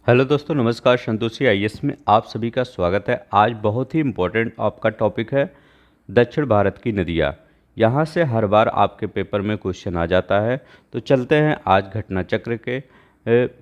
Hello दोस्तों, नमस्कार। Santoshi IAS में आप सभी का स्वागत है। आज बहुत ही इम्पोर्टेंट आपका टॉपिक है दक्षिण भारत की नदियाँ। यहाँ से हर बार आपके पेपर में क्वेश्चन आ जाता है। तो चलते हैं आज घटना चक्र के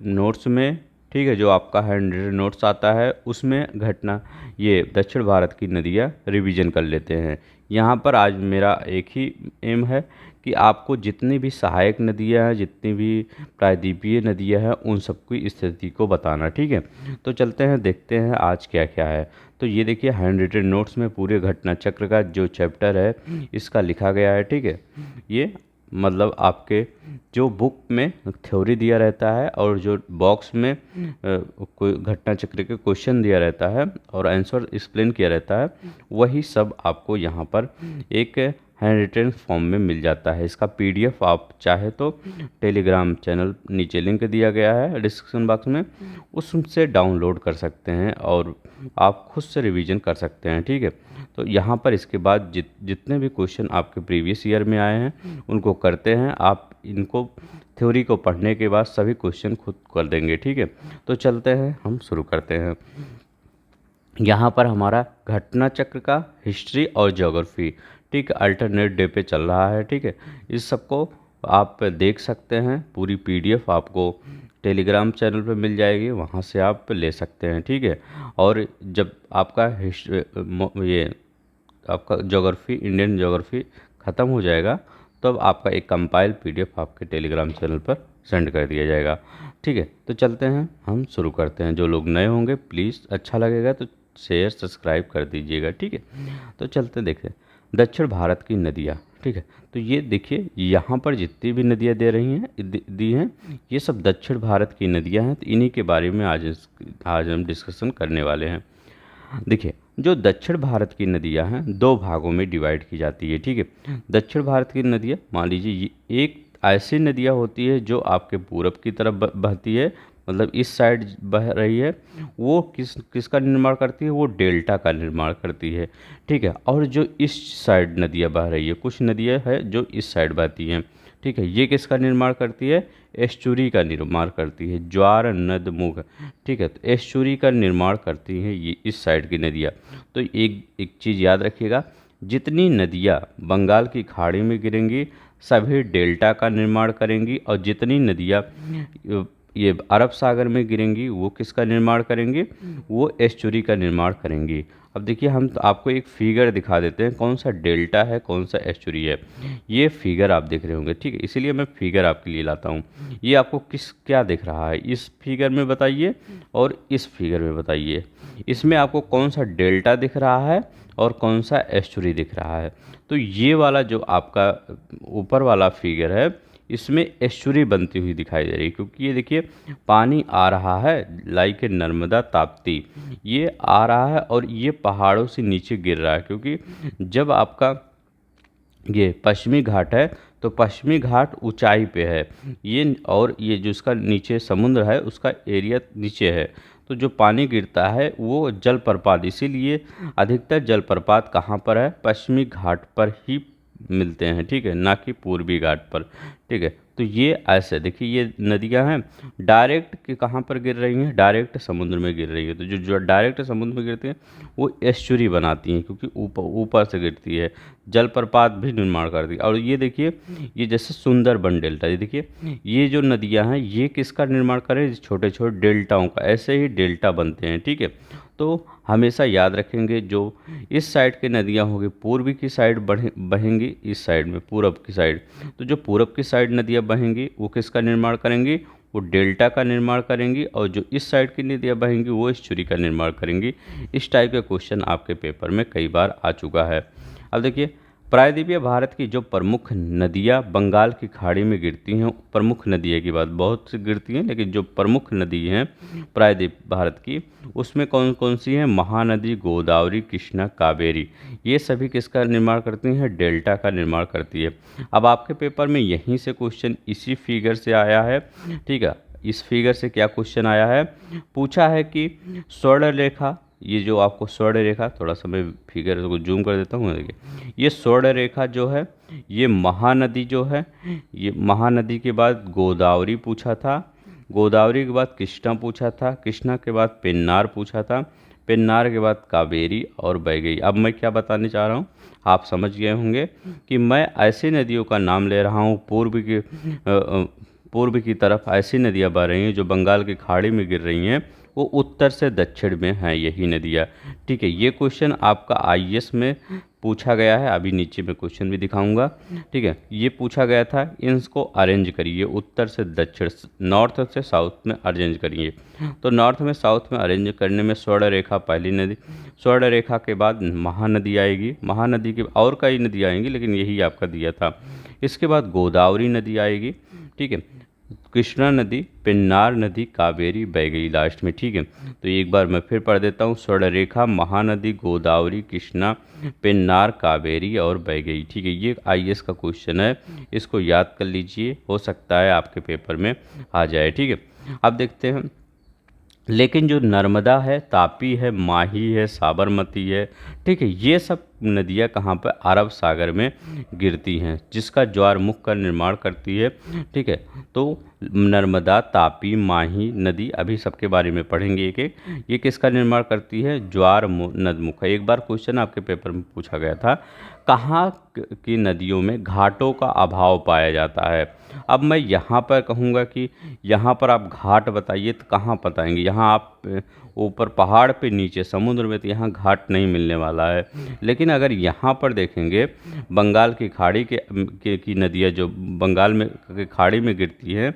नोट्स में। ठीक है, जो आपका हैंड रिटन नोट्स आता है उसमें घटना ये दक्षिण भारत की नदियाँ रिवीजन कर लेते हैं। यहाँ पर आज मेरा एक ही एम है कि आपको जितनी भी सहायक नदियाँ हैं, जितनी भी प्रायद्वीपीय नदियाँ हैं, उन सबकी स्थिति को बताना। ठीक है, तो चलते हैं, देखते हैं आज क्या क्या है। तो ये देखिए, हैंड रिटन नोट्स में पूरे घटना चक्र का जो चैप्टर है इसका लिखा गया है। ठीक है, ये मतलब आपके जो बुक में थ्योरी दिया रहता है और जो बॉक्स में कोई घटना चक्र के क्वेश्चन दिया रहता है और आंसर एक्सप्लेन किया रहता है, वही सब आपको यहाँ पर एक हैंड रिटन फॉर्म में मिल जाता है। इसका पीडीएफ आप चाहे तो टेलीग्राम चैनल नीचे लिंक दिया गया है डिस्क्रिप्शन बॉक्स में, उससे डाउनलोड कर सकते हैं और आप खुद से रिवीजन कर सकते हैं। ठीक है, तो यहाँ पर इसके बाद जितने भी क्वेश्चन आपके प्रीवियस ईयर में आए हैं उनको करते हैं। आप इनको थ्योरी को पढ़ने के बाद सभी क्वेश्चन खुद कर देंगे। ठीक है, तो चलते हैं, हम शुरू करते हैं। यहाँ पर हमारा घटना चक्र का हिस्ट्री और ज्योग्राफी, ठीक, अल्टरनेट डे पे चल रहा है। ठीक है, इस सबको आप देख सकते हैं। पूरी पीडीएफ आपको टेलीग्राम चैनल पे मिल जाएगी, वहाँ से आप ले सकते हैं। ठीक है, और जब आपका ये आपका ज्योग्राफी, इंडियन ज्योग्राफी ख़त्म हो जाएगा तब आपका एक कंपाइल पीडीएफ आपके टेलीग्राम चैनल पर सेंड कर दिया जाएगा। ठीक है, तो चलते हैं, हम शुरू करते हैं। जो लोग नए होंगे प्लीज़, अच्छा लगेगा तो शेयर सब्सक्राइब कर दीजिएगा। ठीक है, तो चलते देखते हैं दक्षिण भारत की नदियाँ। ठीक है, तो ये देखिए, यहाँ पर जितनी भी नदियाँ दे रही हैं दी हैं, ये सब दक्षिण भारत की नदियाँ हैं। तो इन्हीं के बारे में आज हम डिस्कशन करने वाले हैं। देखिए, जो दक्षिण भारत की नदियाँ हैं दो भागों में डिवाइड की जाती है। ठीक है, दक्षिण भारत की नदियाँ, मान लीजिए एक ऐसी नदियाँ होती है जो आपके पूरब की तरफ बहती है, मतलब इस साइड बह रही है, वो किसका निर्माण करती है, वो डेल्टा का निर्माण करती है। ठीक है, और जो इस साइड नदियाँ बह रही है, कुछ नदियाँ हैं जो इस साइड बहती हैं। ठीक है, ये किसका निर्माण करती है, एस्चुरी का निर्माण करती है, ज्वार नद मुख। ठीक है, तो एस्चुरी का निर्माण करती हैं ये इस साइड की नदियाँ। तो एक चीज़ याद रखिएगा, जितनी नदियाँ बंगाल की खाड़ी में गिरेंगी सभी डेल्टा का निर्माण करेंगी, और जितनी नदियाँ ये अरब सागर में गिरेंगी वो किसका निर्माण करेंगी, वो एस्चुरी का निर्माण करेंगी। अब देखिए, हम तो आपको एक फिगर दिखा देते हैं कौन सा डेल्टा है कौन सा एस्चुरी है। ये फिगर आप देख रहे होंगे। ठीक है, इसीलिए मैं फिगर आपके लिए लाता हूँ। ये आपको क्या दिख रहा है, इस फिगर में बताइए और इस फिगर में बताइए, इसमें आपको कौन सा डेल्टा दिख रहा है और कौन सा एस्चुरी दिख रहा है। तो ये वाला जो आपका ऊपर वाला फिगर है, इसमें एस्चुरी बनती हुई दिखाई दे रही है, क्योंकि ये देखिए पानी आ रहा है लाइक ए नर्मदा ताप्ती, ये आ रहा है और ये पहाड़ों से नीचे गिर रहा है। क्योंकि जब आपका ये पश्चिमी घाट है तो पश्चिमी घाट ऊंचाई पे है ये, और ये जो इसका नीचे समुद्र है उसका एरिया नीचे है, तो जो पानी गिरता है वो जलप्रपात, इसीलिए अधिकतर जलप्रपात कहाँ पर है, पश्चिमी घाट पर ही मिलते हैं। ठीक है, ना कि पूर्वी घाट पर। ठीक है, तो ये ऐसे देखिए, ये नदियां हैं डायरेक्ट कि कहाँ पर गिर रही हैं, डायरेक्ट समुद्र में गिर रही है। तो जो डायरेक्ट समुद्र में गिरती हैं वो एस्चुरी बनाती हैं, क्योंकि ऊपर ऊपर से गिरती है, जलप्रपात भी निर्माण करती है। और ये देखिए, ये जैसे सुंदरबन डेल्टा, ये देखिए, ये जो नदियाँ हैं ये किसका निर्माण करें, छोटे छोटे डेल्टाओं का, ऐसे ही डेल्टा बनते हैं। ठीक है, तो हमेशा याद रखेंगे, जो इस साइड की नदियाँ होगी पूर्वी की साइड बहेंगी, इस साइड में पूरब की साइड, तो जो पूरब की साइड नदियाँ बहेंगी वो किसका निर्माण करेंगी, वो डेल्टा का निर्माण करेंगी, और जो इस साइड की नदियाँ बहेंगी वो एस्चुरी का निर्माण करेंगी। इस टाइप का क्वेश्चन आपके पेपर में कई बार आ चुका है। अब देखिए, प्रायद्वीपीय भारत की जो प्रमुख नदियाँ बंगाल की खाड़ी में गिरती हैं, प्रमुख नदियों की बात, बहुत सी गिरती हैं लेकिन जो प्रमुख नदी हैं प्रायद्वीप भारत की, उसमें कौन कौन सी हैं, महानदी, गोदावरी, कृष्णा, कावेरी, ये सभी किसका निर्माण करती हैं, डेल्टा का निर्माण करती है। अब आपके पेपर में यहीं से क्वेश्चन इसी फिगर से आया है। ठीक है, इस फिगर से क्या क्वेश्चन आया है, पूछा है कि स्वर्ण रेखा, ये जो आपको स्वर्ण रेखा, थोड़ा सा मैं फिगर को जूम कर देता हूँ, देखिए ये स्वर्ण रेखा जो है, ये महानदी जो है, ये महानदी के बाद गोदावरी पूछा था, गोदावरी के बाद कृष्णा पूछा था, कृष्णा के बाद पेन्नार पूछा था, पेन्नार के बाद कावेरी और बैगई। अब मैं क्या बताने चाह रहा हूँ, आप समझ गए होंगे कि मैं ऐसी नदियों का नाम ले रहा हूँ पूर्व की तरफ ऐसी नदियाँ बह रही हैं जो बंगाल की खाड़ी में गिर रही हैं, वो उत्तर से दक्षिण में हैं यही नदियाँ। ठीक है, ये क्वेश्चन आपका आईएएस में पूछा गया है, अभी नीचे मैं क्वेश्चन भी दिखाऊंगा। ठीक है, ये पूछा गया था, इनको अरेंज करिए, उत्तर से दक्षिण, नॉर्थ से साउथ में अरेंज करिए। तो नॉर्थ में साउथ में अरेंज करने में स्वर्ण रेखा पहली नदी, स्वर्ण रेखा के बाद महानदी आएगी, महानदी के और कई नदी आएंगी लेकिन यही आपका दिया था। इसके बाद गोदावरी नदी आएगी। ठीक है, कृष्णा नदी, पेन्नार नदी, कावेरी, बैगई लास्ट में। ठीक है, तो एक बार मैं फिर पढ़ देता हूँ, स्वर्णरेखा, महानदी, गोदावरी, कृष्णा, पेन्नार, कावेरी और बैगई। ठीक है, ये आईएएस का क्वेश्चन है, इसको याद कर लीजिए, हो सकता है आपके पेपर में आ जाए। ठीक है, अब देखते हैं, लेकिन जो नर्मदा है, तापी है, माही है, साबरमती है, ठीक है, ये सब नदियाँ कहाँ पर अरब सागर में गिरती हैं, जिसका ज्वार मुख का निर्माण करती है। ठीक है, तो नर्मदा, तापी, माही नदी अभी सबके बारे में पढ़ेंगे एक एक। ये किसका निर्माण करती है, ज्वार नदमुख। एक बार क्वेश्चन आपके पेपर में पूछा गया था, कहाँ की नदियों में घाटों का अभाव पाया जाता है। अब मैं यहाँ पर कहूँगा कि यहाँ पर आप घाट बताइए, तो कहाँ बताएंगे, यहाँ आप ऊपर पहाड़ पे, नीचे समुद्र में, तो यहाँ घाट नहीं मिलने वाला है। लेकिन अगर यहाँ पर देखेंगे, बंगाल की खाड़ी की नदियाँ जो बंगाल में की खाड़ी में गिरती हैं,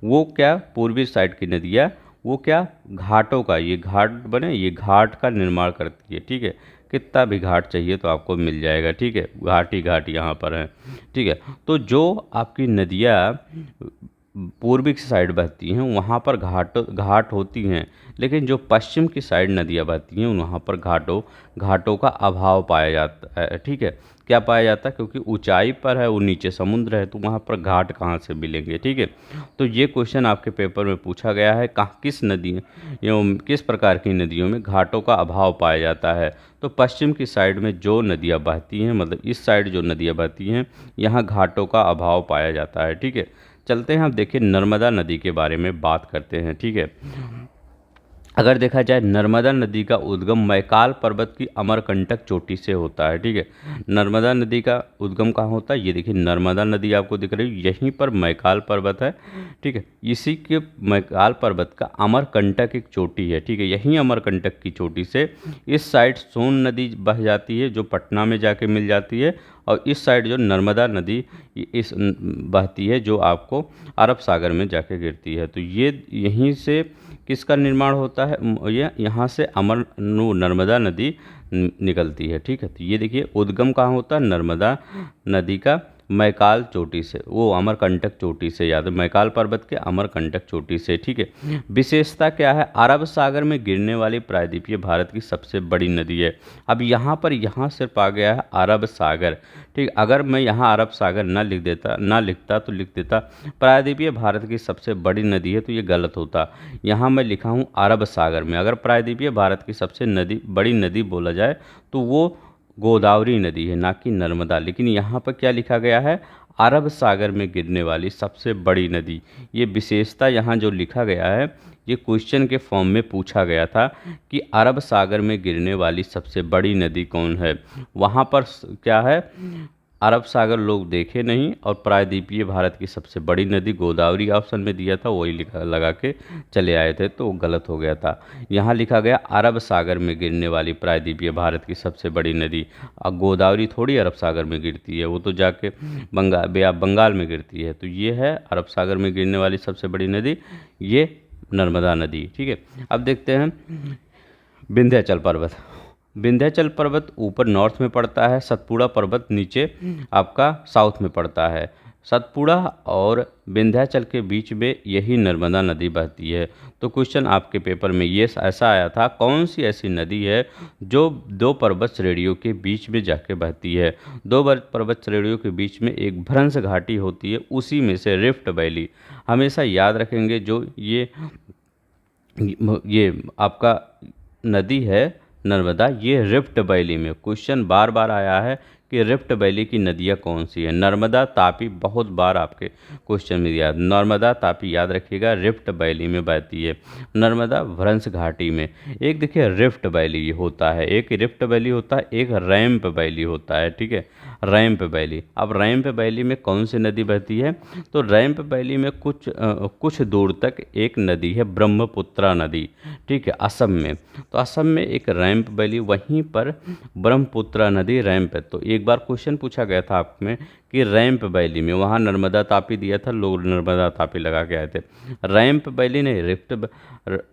वो क्या पूर्वी साइड की नदियाँ, वो क्या घाटों का, ये घाट बने, ये घाट का निर्माण करती है। ठीक है, कितना भी घाट चाहिए तो आपको मिल जाएगा। ठीक है, घाट ही घाट यहाँ पर हैं। ठीक है, तो जो आपकी नदियाँ पूर्वी की साइड बहती हैं वहाँ पर घाट होती हैं, लेकिन जो पश्चिम की साइड नदियाँ बहती हैं वहाँ पर घाटों का अभाव पाया जाता है। ठीक है, क्या पाया जाता है, क्योंकि ऊंचाई पर है, वो नीचे समुद्र है, तो वहाँ पर घाट कहाँ से मिलेंगे। ठीक है, तो ये क्वेश्चन आपके पेपर में पूछा गया है, किस प्रकार की नदियों में घाटों का अभाव पाया जाता है। तो पश्चिम की साइड में जो नदियाँ बहती हैं, मतलब इस साइड जो नदियाँ बहती हैं, यहाँ घाटों का अभाव पाया जाता है। ठीक है, चलते हैं, हम देखिए नर्मदा नदी के बारे में बात करते हैं। ठीक है, अगर देखा जाए, नर्मदा नदी का उद्गम मैकाल पर्वत की अमरकंटक चोटी से होता है। ठीक है, नर्मदा नदी का उद्गम कहाँ होता है, ये देखिए नर्मदा नदी आपको दिख रही है, यहीं पर मैकाल पर्वत है। ठीक है, इसी के मैकाल पर्वत का अमरकंटक एक चोटी है। ठीक है, यहीं अमरकंटक की चोटी से इस साइड सोन नदी बह जाती है, जो पटना में जाके मिल जाती है, और इस साइड जो नर्मदा नदी इस बहती है, जो आपको अरब सागर में जाके गिरती है। तो ये यहीं से किसका निर्माण होता है, ये यहाँ से नर्मदा नदी निकलती है। ठीक है, तो ये देखिए उद्गम कहाँ होता है, नर्मदा नदी का मैकाल चोटी से, वो अमरकंटक चोटी से, याद है, मैकाल पर्वत के अमरकंटक चोटी से। ठीक है, विशेषता क्या है, अरब सागर में गिरने वाली प्रायद्वीपीय भारत की सबसे बड़ी नदी है। अब यहाँ सिर्फ आ गया है अरब सागर। ठीक, अगर मैं यहाँ अरब सागर ना लिखता तो लिख देता प्रायद्वीपीय भारत की सबसे बड़ी नदी है, तो ये गलत होता। यहाँ मैं लिखा हूँ अरब सागर में, अगर प्रायद्वीपीय भारत की सबसे बड़ी नदी बोला जाए तो वो गोदावरी नदी है, ना कि नर्मदा। लेकिन यहाँ पर क्या लिखा गया है, अरब सागर में गिरने वाली सबसे बड़ी नदी। ये विशेषता यहाँ जो लिखा गया है, ये क्वेश्चन के फॉर्म में पूछा गया था कि अरब सागर में गिरने वाली सबसे बड़ी नदी कौन है। वहाँ पर क्या है, अरब सागर लोग देखे नहीं, और प्रायद्वीपीय भारत की सबसे बड़ी नदी गोदावरी ऑप्शन में दिया था, वही लगा के चले आए थे, तो वो गलत हो गया था। यहाँ लिखा गया अरब सागर में गिरने वाली प्रायद्वीपीय भारत की सबसे बड़ी नदी। अब गोदावरी थोड़ी अरब सागर में गिरती है, वो तो जाके बंगाल में गिरती है। तो ये है अरब सागर में गिरने वाली सबसे बड़ी नदी, ये नर्मदा नदी। ठीक है, अब देखते हैं विंध्याचल पर्वत। विंध्याचल पर्वत ऊपर नॉर्थ में पड़ता है, सतपुड़ा पर्वत नीचे आपका साउथ में पड़ता है। सतपुड़ा और विंध्याचल के बीच में यही नर्मदा नदी बहती है। तो क्वेश्चन आपके पेपर में ये ऐसा आया था, कौन सी ऐसी नदी है जो दो पर्वत श्रेणियों के बीच में जाके बहती है। दो पर्वत श्रेणियों के बीच में एक भ्रंश घाटी होती है, उसी में से रिफ्ट वैली। हमेशा याद रखेंगे, जो ये आपका नदी है नर्मदा, ये रिफ्ट वैली में, क्वेश्चन बार बार आया है कि रिफ्ट वैली की नदियाँ कौन सी है। नर्मदा, तापी, बहुत बार आपके क्वेश्चन में दिया। नर्मदा तापी याद रखिएगा रिफ्ट वैली में बहती है। नर्मदा भ्रंश घाटी में। एक देखिए रिफ्ट वैली होता है, एक रिफ्ट वैली होता है, एक रैंप वैली होता है, ठीक है, रैंप वैली। अब रैंप वैली में कौन सी नदी बहती है, तो रैंप वैली में कुछ दूर तक एक नदी है, ब्रह्मपुत्रा नदी, ठीक है, असम में। तो असम में एक रैंप वैली, वहीं पर ब्रह्मपुत्रा नदी रैंप है। तो एक बार क्वेश्चन पूछा गया था आप में कि रैंप वैली में, वहाँ नर्मदा तापी दिया था, लोग नर्मदा तापी लगा के आए थे। रैंप वैली नहीं,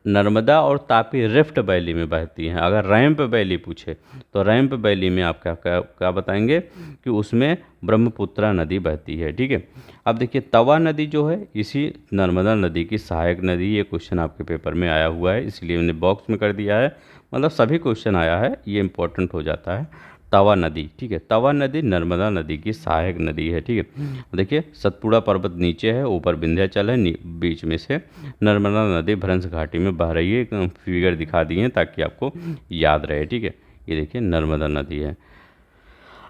नर्मदा और तापी रिफ्ट वैली में बहती हैं। अगर रैंप वैली पूछे तो रैंप वैली में आप क्या क्या क्या बताएंगे कि उसमें ब्रह्मपुत्रा नदी बहती है, ठीक है। अब देखिए तवा नदी जो है इसी नर्मदा नदी की सहायक नदी। ये क्वेश्चन आपके पेपर में आया हुआ है, इसलिए मैंने बॉक्स में कर दिया है, मतलब सभी क्वेश्चन आया है, ये इंपॉर्टेंट हो जाता है। तवा नदी, ठीक है, तवा नदी नर्मदा नदी की सहायक नदी है, ठीक है। देखिए सतपुड़ा पर्वत नीचे है, ऊपर विंध्याचल है, बीच में से नर्मदा नदी भ्रंश घाटी में बह रही है। फिगर दिखा दिए हैं ताकि आपको याद रहे, ठीक है। ये देखिए नर्मदा नदी है।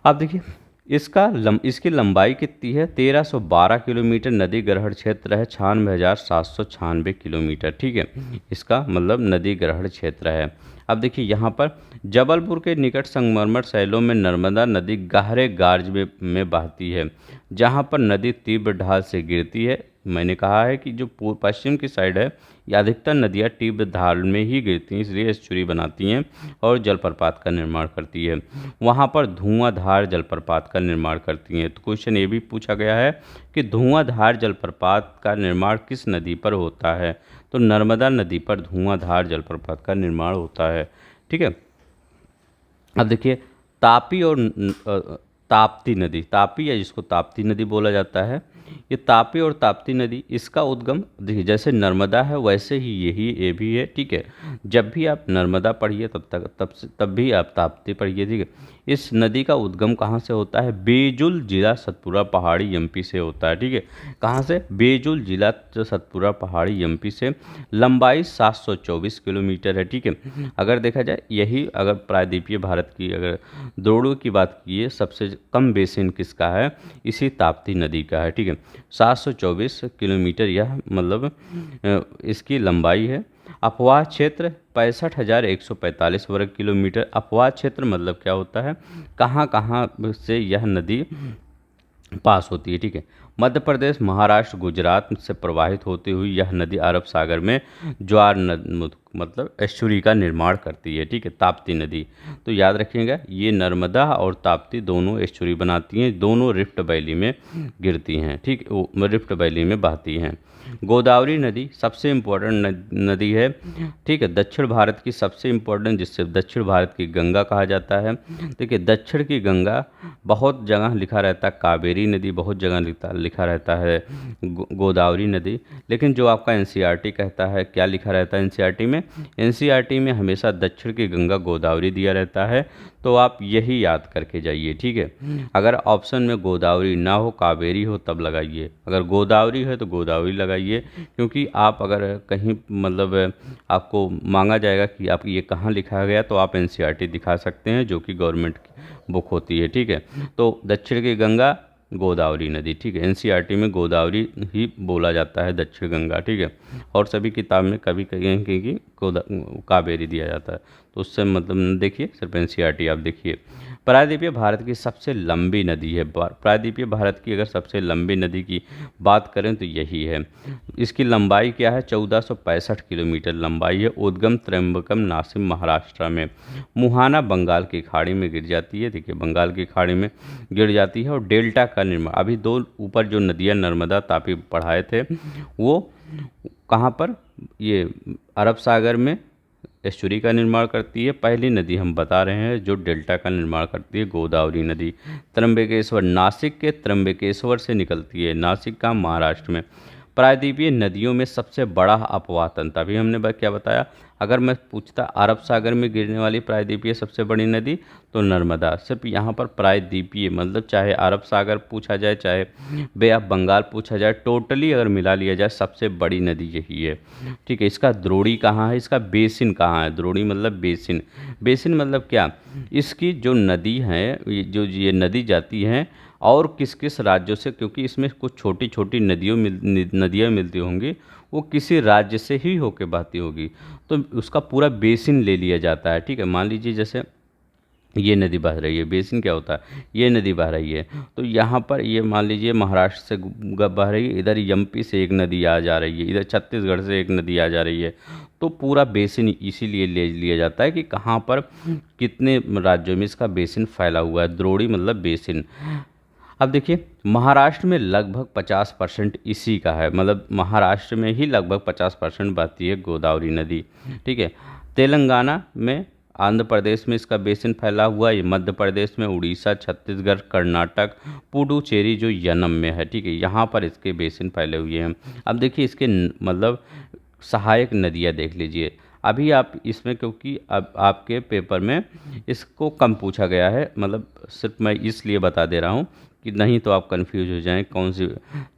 अब देखिए इसकी लंबाई कितनी है, 1312 किलोमीटर। नदी ग्रहण क्षेत्र है 96,796 किलोमीटर, ठीक है, इसका मतलब नदी ग्रहण क्षेत्र है। अब देखिए यहाँ पर जबलपुर के निकट संगमरमर शैलों में नर्मदा नदी गहरे गार्ज में बहती है, जहाँ पर नदी तीव्र ढाल से गिरती है। मैंने कहा है कि जो पश्चिम की साइड है, ये अधिकतर नदियाँ तीव्र ढाल में ही गिरती हैं, इसलिए एस्चुरी बनाती हैं और जलप्रपात का निर्माण करती है। वहाँ पर धुआंधार जलप्रपात का निर्माण करती हैं। तो क्वेश्चन ये भी पूछा गया है कि धुआंधार जलप्रपात का निर्माण किस नदी पर होता है, तो नर्मदा नदी पर धुआंधार जलप्रपात का निर्माण होता है, ठीक है। अब देखिए तापी और ताप्ती नदी, तापी या जिसको ताप्ती नदी बोला जाता है, ये तापी और ताप्ती नदी, इसका उद्गम देखिए जैसे नर्मदा है वैसे ही ये भी है, ठीक है। जब भी आप नर्मदा पढ़िए तब भी आप ताप्ती पढ़िए, ठीक है। इस नदी का उद्गम कहाँ से होता है, बेजुल जिला सतपुरा पहाड़ी एमपी से होता है, ठीक है। कहाँ से, बेजुल जिला सतपुरा पहाड़ी एमपी से। लंबाई 724 किलोमीटर है, ठीक है। अगर देखा जाए यही अगर प्रायद्वीपीय भारत की अगर द्रोणों की बात की, सबसे कम बेसिन किसका है, इसी ताप्ती नदी का है, ठीक है। 724 किलोमीटर यह मतलब इसकी लंबाई है। अपवाह क्षेत्र 65,145 वर्ग किलोमीटर। अपवाह क्षेत्र मतलब क्या होता है, कहाँ कहाँ से यह नदी पास होती है, ठीक है। मध्य प्रदेश, महाराष्ट्र, गुजरात से प्रवाहित होती हुई यह नदी अरब सागर में ज्वार मतलब एस्चुरी का निर्माण करती है, ठीक है, ताप्ती नदी। तो याद रखिएगा ये नर्मदा और ताप्ती दोनों एस्चुरी बनाती हैं, दोनों रिफ्ट वैली में गिरती हैं, ठीक, वो रिफ्ट वैली में बहती हैं। गोदावरी नदी सबसे इम्पोर्टेंट नदी है, ठीक है, दक्षिण भारत की सबसे इम्पोर्टेंट, जिससे दक्षिण भारत की गंगा कहा जाता है। देखिए दक्षिण की गंगा बहुत जगह लिखा रहता है, कावेरी नदी बहुत जगह लिखा रहता है, गोदावरी नदी, लेकिन जो आपका एनसीईआरटी कहता है, क्या लिखा रहता है एनसीईआरटी में, एनसीईआरटी में हमेशा दक्षिण की गंगा गोदावरी दिया रहता है। तो आप यही याद करके जाइए, ठीक है। अगर ऑप्शन में गोदावरी ना हो, कावेरी हो, तब लगाइए। अगर गोदावरी है तो गोदावरी लगाइए, क्योंकि आप अगर कहीं मतलब आपको मांगा जाएगा कि आप ये कहाँ लिखा गया, तो आप एनसीईआरटी दिखा सकते हैं, जो कि गवर्नमेंट की बुक होती है, ठीक है। तो दक्षिण की गंगा गोदावरी नदी, ठीक है, एनसीईआरटी में गोदावरी ही बोला जाता है, दक्षिण गंगा, ठीक है। और सभी किताब में कभी कहीं कहीं कावेरी दिया जाता है, तो उससे मतलब देखिए, सिर्फ एनसीईआरटी आप देखिए। प्रायद्वीपीय भारत की सबसे लंबी नदी है, प्रायद्वीपीय भारत की अगर सबसे लंबी नदी की बात करें तो यही है। इसकी लंबाई क्या है, 1465 किलोमीटर लंबाई है। उद्गम त्र्यंबकम नासिम महाराष्ट्र में। मुहाना बंगाल की खाड़ी में गिर जाती है, देखिए बंगाल की खाड़ी में गिर जाती है। और डेल्टा का निर्माण, अभी दो ऊपर जो नदियाँ नर्मदा तापी पढ़ाए थे, वो कहाँ पर, ये अरब सागर में एस्चुरी का निर्माण करती है। पहली नदी हम बता रहे हैं जो डेल्टा का निर्माण करती है, गोदावरी नदी। त्र्यंबकेश्वर, नासिक के त्र्यंबकेश्वर से निकलती है, नासिक का महाराष्ट्र में। प्रायद्वीपीय नदियों में सबसे बड़ा अपवाह तंत्र, अभी हमने क्या बताया, अगर मैं पूछता अरब सागर में गिरने वाली प्रायद्वीपीय सबसे बड़ी नदी तो नर्मदा। सिर्फ यहाँ पर प्रायद्वीपीय मतलब चाहे अरब सागर पूछा जाए चाहे बे ऑफ बंगाल पूछा जाए, टोटली अगर मिला लिया जाए सबसे बड़ी नदी यही है। ठीक है, इसका द्रोणी कहाँ है, इसका बेसिन कहाँ है, द्रोणी मतलब बेसिन, बेसिन मतलब क्या, इसकी जो नदी है, जो ये नदी जाती है और किस किस राज्यों से, क्योंकि इसमें कुछ छोटी छोटी नदियाँ मिलती होंगी, वो किसी राज्य से ही होके बहती होगी, तो उसका पूरा बेसिन ले लिया जाता है। ठीक है, मान लीजिए जैसे ये नदी बह रही है, बेसिन क्या होता है, ये नदी बह रही है, तो यहाँ पर ये मान लीजिए महाराष्ट्र से बह रही है, इधर एमपी से एक नदी आ जा रही है, इधर छत्तीसगढ़ से एक नदी आ जा रही है, तो पूरा बेसिन इसीलिए ले लिया जाता है कि कहाँ पर कितने राज्यों में इसका बेसिन फैला हुआ है, द्रोणी मतलब बेसिन। अब देखिए महाराष्ट्र में लगभग 50% इसी का है, मतलब महाराष्ट्र में ही लगभग 50% बहती है गोदावरी नदी। ठीक है, तेलंगाना में, आंध्र प्रदेश में इसका बेसिन फैला हुआ है, मध्य प्रदेश में, उड़ीसा, छत्तीसगढ़, कर्नाटक, पुडुचेरी जो यनम में है। ठीक है, यहाँ पर इसके बेसिन फैले हुए हैं। अब देखिए इसके मतलब सहायक नदियाँ देख लीजिए, अभी आप इसमें, क्योंकि अब आपके पेपर में इसको कम पूछा गया है, मतलब सिर्फ मैं इसलिए बता दे रहा हूँ कि नहीं तो आप कंफ्यूज हो जाएं कौन सी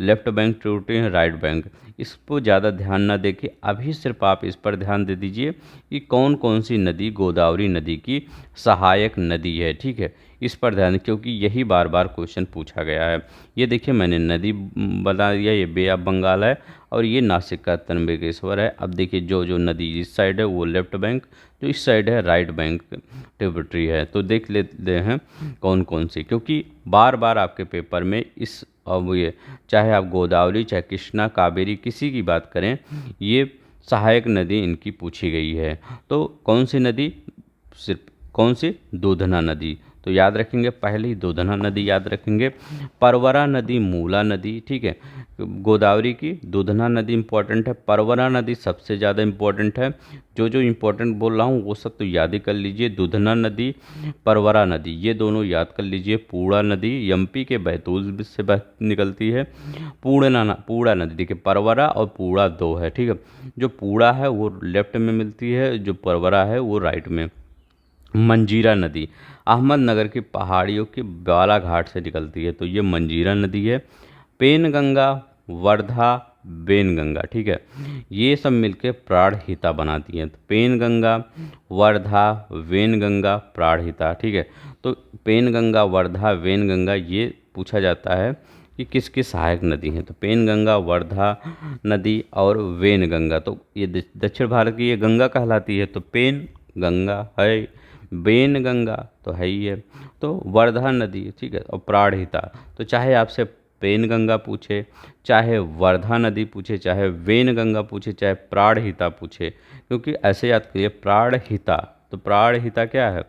लेफ्ट बैंक ट्रूटी है राइट बैंक, इस पर ज़्यादा ध्यान ना देके अभी सिर्फ आप इस पर ध्यान दे दीजिए कि कौन कौन सी नदी गोदावरी नदी की सहायक नदी है। ठीक है, इस पर ध्यान, क्योंकि यही बार बार क्वेश्चन पूछा गया है। ये देखिए मैंने नदी बता दिया, ये बे ऑफ बंगाल है और ये नासिक का त्र्यंबकेश्वर है। अब देखिए जो जो नदी इस साइड है वो लेफ्ट बैंक, जो इस साइड है राइट बैंक ट्रिब्यूटरी है। तो देख लेते हैं कौन कौन सी, क्योंकि बार बार आपके पेपर में इस अब ये चाहे आप गोदावरी चाहे कृष्णा कावेरी किसी की बात करें, ये सहायक नदी इनकी पूछी गई है। तो कौन सी नदी, सिर्फ कौन सी, दूधना नदी, तो याद रखेंगे, पहले ही दूधना नदी याद रखेंगे। परवरा नदी, मूला नदी, ठीक है, गोदावरी की दूधना नदी इंपॉर्टेंट है, परवरा नदी सबसे ज़्यादा इंपॉर्टेंट है। जो जो इंपॉर्टेंट बोल रहा हूँ वो सब तो याद ही कर लीजिए, दूधना नदी, परवरा नदी, ये दोनों याद कर लीजिए। पूड़ा नदी एमपी के बैतूल से निकलती है। पूड़ा नदी, देखिए परवरा और पूड़ा दो है। ठीक है, जो पूड़ा है वो लेफ्ट में मिलती है, जो परवरा है वो राइट में। मंजीरा नदी अहमदनगर की पहाड़ियों के बालाघाट से निकलती है, तो ये मंजीरा नदी है। पेनगंगा, वर्धा, वेनगंगा, ठीक है, ये सब मिलके प्राणहिता बनाती हैं। तो पेनगंगा, वर्धा, वेनगंगा, प्राणहिता, ठीक है। तो पेनगंगा, वर्धा, वेनगंगा ये पूछा जाता है कि किसकी सहायक नदी हैं, तो पेनगंगा, वर्धा नदी और वेनगंगा, तो ये दक्षिण भारत की ये गंगा कहलाती है। तो पेन गंगा है, बेन गंगा तो है ही है, तो वर्धा नदी, ठीक है, और प्राणहिता, तो चाहे आपसे पेन गंगा पूछे, चाहे वर्धा नदी पूछे, चाहे वेन गंगा पूछे, चाहे प्राणहिता पूछे, क्योंकि ऐसे याद करिए प्राणहिता, तो प्राणहिता क्या है,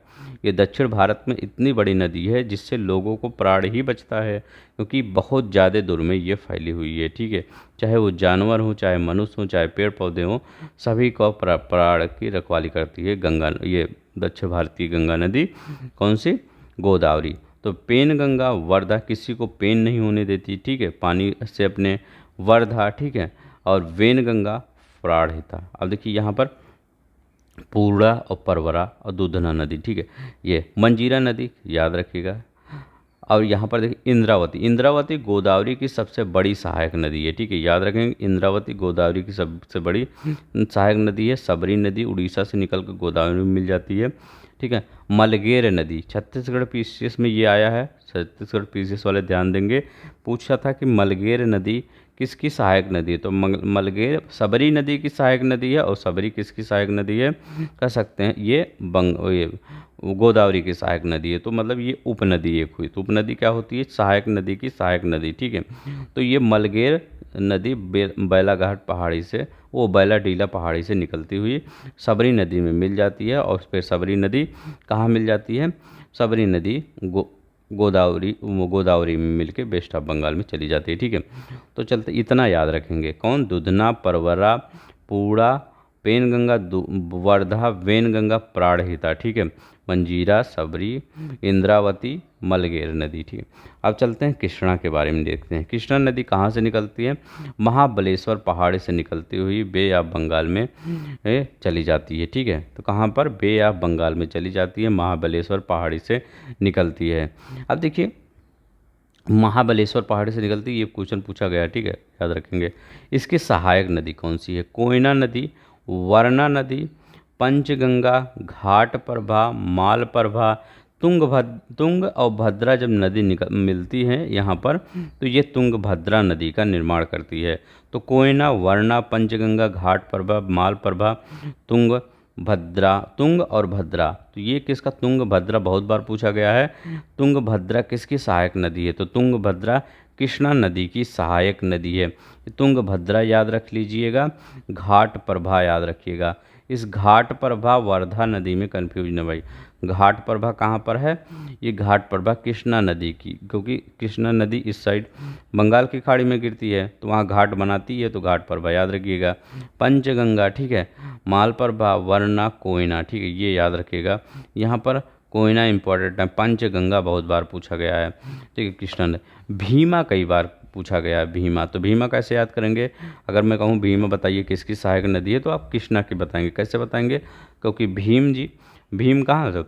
ये दक्षिण भारत में इतनी बड़ी नदी है जिससे लोगों को प्राण ही बचता है, क्योंकि बहुत ज़्यादा दूर में ये फैली हुई है। ठीक है, चाहे वो जानवर हो, चाहे मनुष्य हो, चाहे पेड़ पौधे हों, सभी को प्राण की रखवाली करती है गंगा, ये दक्षिण भारतीय गंगा नदी। कौन सी, गोदावरी। तो पेन गंगा, वर्धा किसी को पेन नहीं होने देती, ठीक है, पानी से अपने, वर्धा, ठीक है, और वेन गंगा, प्राणहिता। अब देखिए यहाँ पर पूर्णा और परवरा और दूधना नदी, ठीक है, ये मंजीरा नदी याद रखिएगा। और यहाँ पर देखिए इंद्रावती, इंद्रावती गोदावरी की सबसे बड़ी सहायक नदी है। ठीक है, याद रखेंगे इंद्रावती गोदावरी की सबसे बड़ी सहायक नदी है। सबरी नदी उड़ीसा से निकल कर गोदावरी में मिल जाती है। ठीक है, मलगेर नदी छत्तीसगढ़ पीसीएस में ये आया है, छत्तीसगढ़ पीसीएस वाले ध्यान देंगे, पूछा था कि मलगेर नदी किसकी सहायक नदी है, तो मलगेर सबरी नदी की सहायक नदी है, और सबरी किसकी सहायक नदी है, कह सकते हैं ये गोदावरी की सहायक नदी है। तो मतलब ये उपनदी एक हुई, तो उपनदी क्या होती है, सहायक नदी की सहायक नदी। ठीक है, तो ये मलगेर नदी बैलाघाट पहाड़ी से, वो बैलाडीला पहाड़ी से निकलती हुई सबरी नदी में मिल जाती है, और फिर सबरी नदी कहाँ मिल जाती है, सबरी नदी गोदावरी में मिलके वेस्ट ऑफ बंगाल में चली जाती है। ठीक है, तो चलते इतना याद रखेंगे, कौन, दूधना, परवरा, पूड़ा, पेनगंगा, वर्धा, वेनगंगा, प्राणहिता, ठीक है, मंजीरा, सबरी, इंद्रावती, मलगेर नदी, ठीक है। अब चलते हैं कृष्णा के बारे में देखते हैं। कृष्णा नदी कहाँ से निकलती है? महाबलेश्वर पहाड़ी से निकलती हुई बे ऑफ बंगाल में चली जाती है, ठीक है। तो कहाँ पर? बे ऑफ बंगाल में चली जाती है, महाबलेश्वर पहाड़ी से निकलती है। अब देखिए, महाबलेश्वर पहाड़ी से निकलती है, ये क्वेश्चन पूछा गया, ठीक है, याद रखेंगे। इसकी सहायक नदी कौन सी है? कोयना नदी, वरना नदी, पंचगंगा, घाट प्रभा, माल प्रभा, तुंग और भद्रा जब नदी मिलती है यहाँ पर, तो ये तुंगभद्रा नदी का निर्माण करती है। तो कोयना, वरना, पंचगंगा, घाट प्रभा, माल प्रभा, तुंग और भद्रा, तो ये किसका? तुंगभद्रा बहुत बार पूछा गया है। तुंगभद्रा किसकी सहायक नदी है? तो तुंगभद्रा कृष्णा नदी की सहायक नदी है। तुंगभद्रा याद रख लीजिएगा, घाट प्रभा याद रखिएगा। इस घाट प्रभा वर्धा नदी में कन्फ्यूज न भाई। घाट प्रभा कहाँ पर है? ये घाट प्रभा कृष्णा नदी की, क्योंकि कृष्णा नदी इस साइड बंगाल की खाड़ी में गिरती है, तो वहाँ घाट बनाती है, तो घाट प्रभा याद रखिएगा। पंचगंगा, ठीक है, माल प्रभा, वरना, कोयना, ठीक है, ये याद रखिएगा। यहाँ पर कोयना इंपॉर्टेंट है, पंचगंगा बहुत बार पूछा गया है, ठीक है, कृष्णा नदी। भीमा कई बार पूछा गया है, भीमा, तो भीमा कैसे याद करेंगे? अगर मैं कहूँ भीमा बताइए किसकी सहायक नदी है, तो आप कृष्णा की बताएंगे। कैसे बताएंगे? क्योंकि भीम कहाँ से?